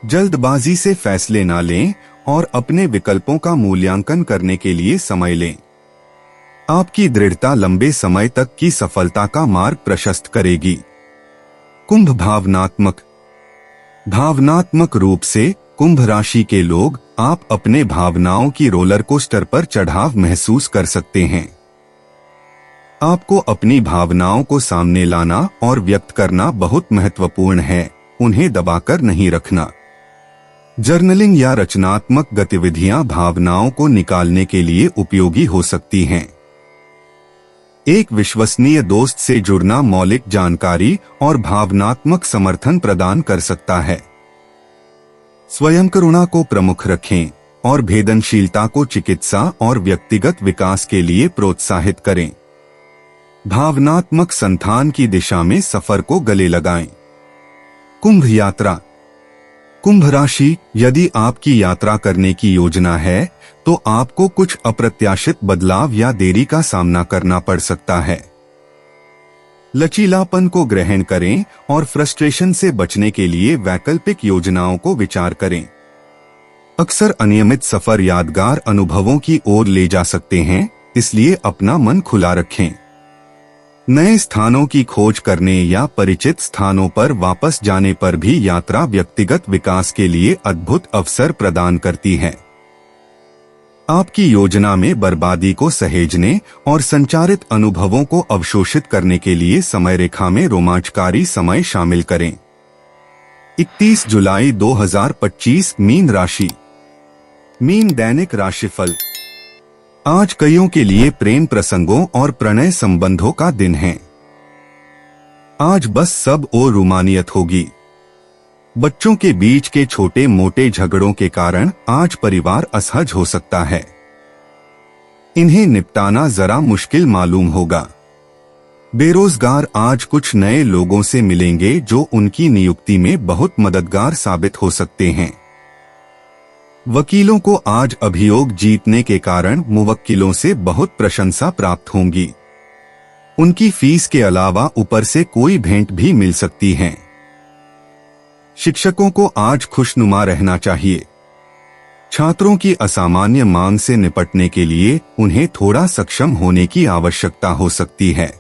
B: जल्दबाजी से फैसले न लें और अपने विकल्पों का मूल्यांकन करने के लिए समय लें। आपकी दृढ़ता लंबे समय तक की सफलता का मार्ग प्रशस्त करेगी। कुंभ भावनात्मक रूप से कुंभ राशि के लोग आप अपने भावनाओं की रोलर कोस्टर पर चढ़ाव महसूस कर सकते हैं। आपको अपनी भावनाओं को सामने लाना और व्यक्त करना बहुत महत्वपूर्ण है, उन्हें दबाकर नहीं रखना। जर्नलिंग या रचनात्मक गतिविधियां भावनाओं को निकालने के लिए उपयोगी हो सकती हैं। एक विश्वसनीय दोस्त से जुड़ना मौलिक जानकारी और भावनात्मक समर्थन प्रदान कर सकता है। स्वयं करुणा को प्रमुख रखें और भेदनशीलता को चिकित्सा और व्यक्तिगत विकास के लिए प्रोत्साहित करें। भावनात्मक संतान की दिशा में सफर को गले लगाएं। कुंभ यात्रा। कुंभ राशि, यदि आपकी यात्रा करने की योजना है तो आपको कुछ अप्रत्याशित बदलाव या देरी का सामना करना पड़ सकता है। लचीलापन को ग्रहण करें और फ्रस्ट्रेशन से बचने के लिए वैकल्पिक योजनाओं को विचार करें। अक्सर अनियमित सफर यादगार अनुभवों की ओर ले जा सकते हैं, इसलिए अपना मन खुला रखें। नए स्थानों की खोज करने या परिचित स्थानों पर वापस जाने पर भी यात्रा व्यक्तिगत विकास के लिए अद्भुत अवसर प्रदान करती है। आपकी योजना में बर्बादी को सहेजने और संचारित अनुभवों को अवशोषित करने के लिए समय रेखा में रोमांचकारी समय शामिल करें। 31 जुलाई 2025 मीन राशि। मीन दैनिक राशिफल। आज कईयों के लिए प्रेम प्रसंगों और प्रणय संबंधों का दिन है। आज बस सब और रोमानियत होगी। बच्चों के बीच के छोटे मोटे झगड़ों के कारण आज परिवार असहज हो सकता है। इन्हें निपटाना जरा मुश्किल मालूम होगा। बेरोजगार आज कुछ नए लोगों से मिलेंगे जो उनकी नियुक्ति में बहुत मददगार साबित हो सकते हैं। वकीलों को आज अभियोग जीतने के कारण मुवक्किलों से बहुत प्रशंसा प्राप्त होगी। उनकी फीस के अलावा ऊपर से कोई भेंट भी मिल सकती है। शिक्षकों को आज खुशनुमा रहना चाहिए। छात्रों की असामान्य मांग से निपटने के लिए उन्हें थोड़ा सक्षम होने की आवश्यकता हो सकती है।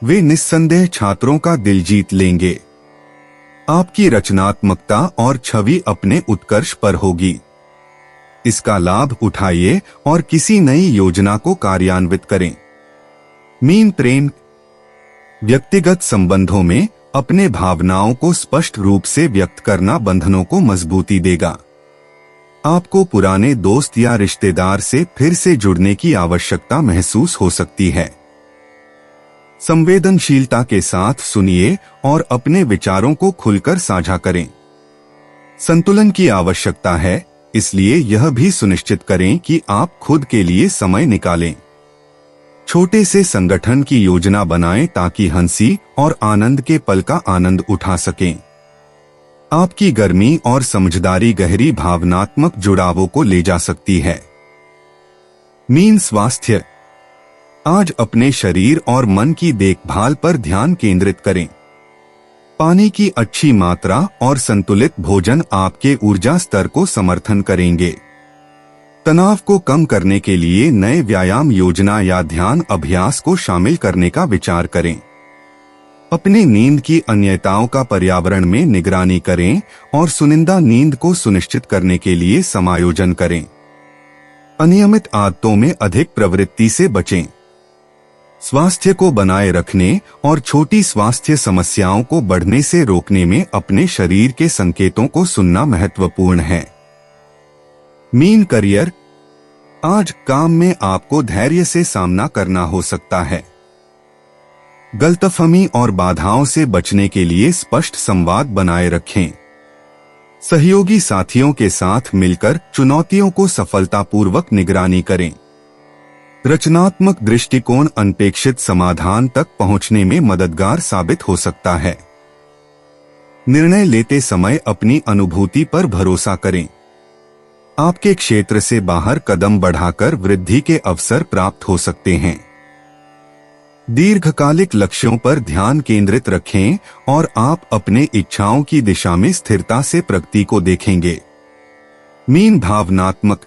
B: वे निस्संदेह छात्रों का दिल जीत लेंगे। आपकी रचनात्मकता और छवि अपने उत्कर्ष पर होगी। इसका लाभ उठाइए और किसी नई योजना को कार्यान्वित करें। मीन प्रेम। व्यक्तिगत संबंधों में अपने भावनाओं को स्पष्ट रूप से व्यक्त करना बंधनों को मजबूती देगा। आपको पुराने दोस्त या रिश्तेदार से फिर से जुड़ने की आवश्यकता महसूस हो सकती है। संवेदनशीलता के साथ सुनिए और अपने विचारों को खुलकर साझा करें। संतुलन की आवश्यकता है, इसलिए यह भी सुनिश्चित करें कि आप खुद के लिए समय निकालें। छोटे से संगठन की योजना बनाएं ताकि हंसी और आनंद के पल का आनंद उठा सकें। आपकी गर्मी और समझदारी गहरी भावनात्मक जुड़ावों को ले जा सकती है। मीन स्वास्थ्य। आज अपने शरीर और मन की देखभाल पर ध्यान केंद्रित करें। पानी की अच्छी मात्रा और संतुलित भोजन आपके ऊर्जा स्तर को समर्थन करेंगे। तनाव को कम करने के लिए नए व्यायाम योजना या ध्यान अभ्यास को शामिल करने का विचार करें। अपनी नींद की अनियमितताओं का पर्यावरण में निगरानी करें और चुनिंदा नींद को सुनिश्चित करने के लिए समायोजन करें। अनियमित आदतों में अधिक प्रवृत्ति से बचें। स्वास्थ्य को बनाए रखने और छोटी स्वास्थ्य समस्याओं को बढ़ने से रोकने में अपने शरीर के संकेतों को सुनना महत्वपूर्ण है। Mean career. आज काम में आपको धैर्य से सामना करना हो सकता है। गलतफहमी और बाधाओं से बचने के लिए स्पष्ट संवाद बनाए रखें। सहयोगी साथियों के साथ मिलकर चुनौतियों को सफलतापूर्वक निगरानी करें। रचनात्मक दृष्टिकोण अनपेक्षित समाधान तक पहुंचने में मददगार साबित हो सकता है। निर्णय लेते समय अपनी अनुभूति पर भरोसा करें। आपके क्षेत्र से बाहर कदम बढ़ाकर वृद्धि के अवसर प्राप्त हो सकते हैं। दीर्घकालिक लक्ष्यों पर ध्यान केंद्रित रखें और आप अपने इच्छाओं की दिशा में स्थिरता से प्रगति को देखेंगे। मीन भावनात्मक।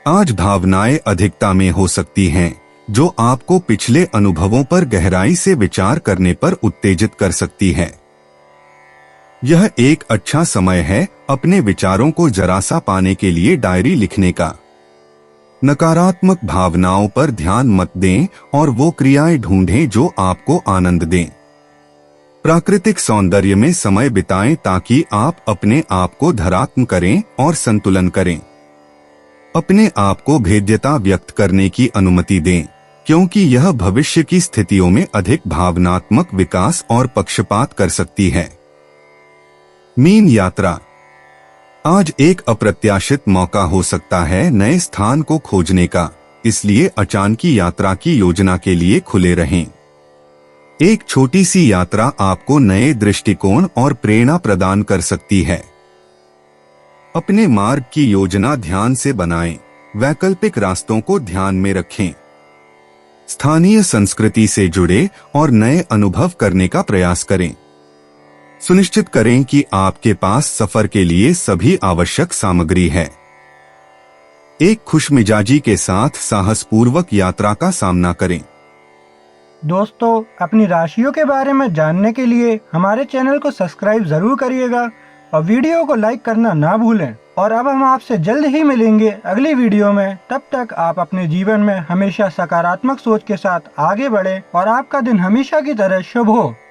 B: आज भावनाएं अधिकता में हो सकती हैं, जो आपको पिछले अनुभवों पर गहराई से विचार करने पर उत्तेजित कर सकती है। यह एक अच्छा समय है अपने विचारों को जरा सा पाने के लिए डायरी लिखने का। नकारात्मक भावनाओं पर ध्यान मत दें और वो क्रियाएं ढूंढें जो आपको आनंद दें। प्राकृतिक सौंदर्य में समय बिताएं ताकि आप अपने आप को धरात्म करें और संतुलन करें। अपने आप को भेद्यता व्यक्त करने की अनुमति दें, क्योंकि यह भविष्य की स्थितियों में अधिक भावनात्मक विकास और पक्षपात कर सकती है। मीन यात्रा। आज एक अप्रत्याशित मौका हो सकता है नए स्थान को खोजने का, इसलिए अचानकी यात्रा की योजना के लिए खुले रहें। एक छोटी सी यात्रा आपको नए दृष्टिकोण और प्रेरणा प्रदान कर सकती है। अपने मार्ग की योजना ध्यान से बनाएं, वैकल्पिक रास्तों को ध्यान में रखें। स्थानीय संस्कृति से जुड़े और नए अनुभव करने का प्रयास करें। सुनिश्चित करें कि आपके पास सफर के लिए सभी आवश्यक सामग्री है। एक खुशमिजाजी के साथ साहसपूर्वक यात्रा का सामना करें।
A: दोस्तों, अपनी राशियों के बारे में जानने के लिए हमारे चैनल को सब्सक्राइब जरूर करिएगा और वीडियो को लाइक करना ना भूलें। और अब हम आपसे जल्द ही मिलेंगे अगली वीडियो में। तब तक आप अपने जीवन में हमेशा सकारात्मक सोच के साथ आगे बढ़ें और आपका दिन हमेशा की तरह शुभ हो।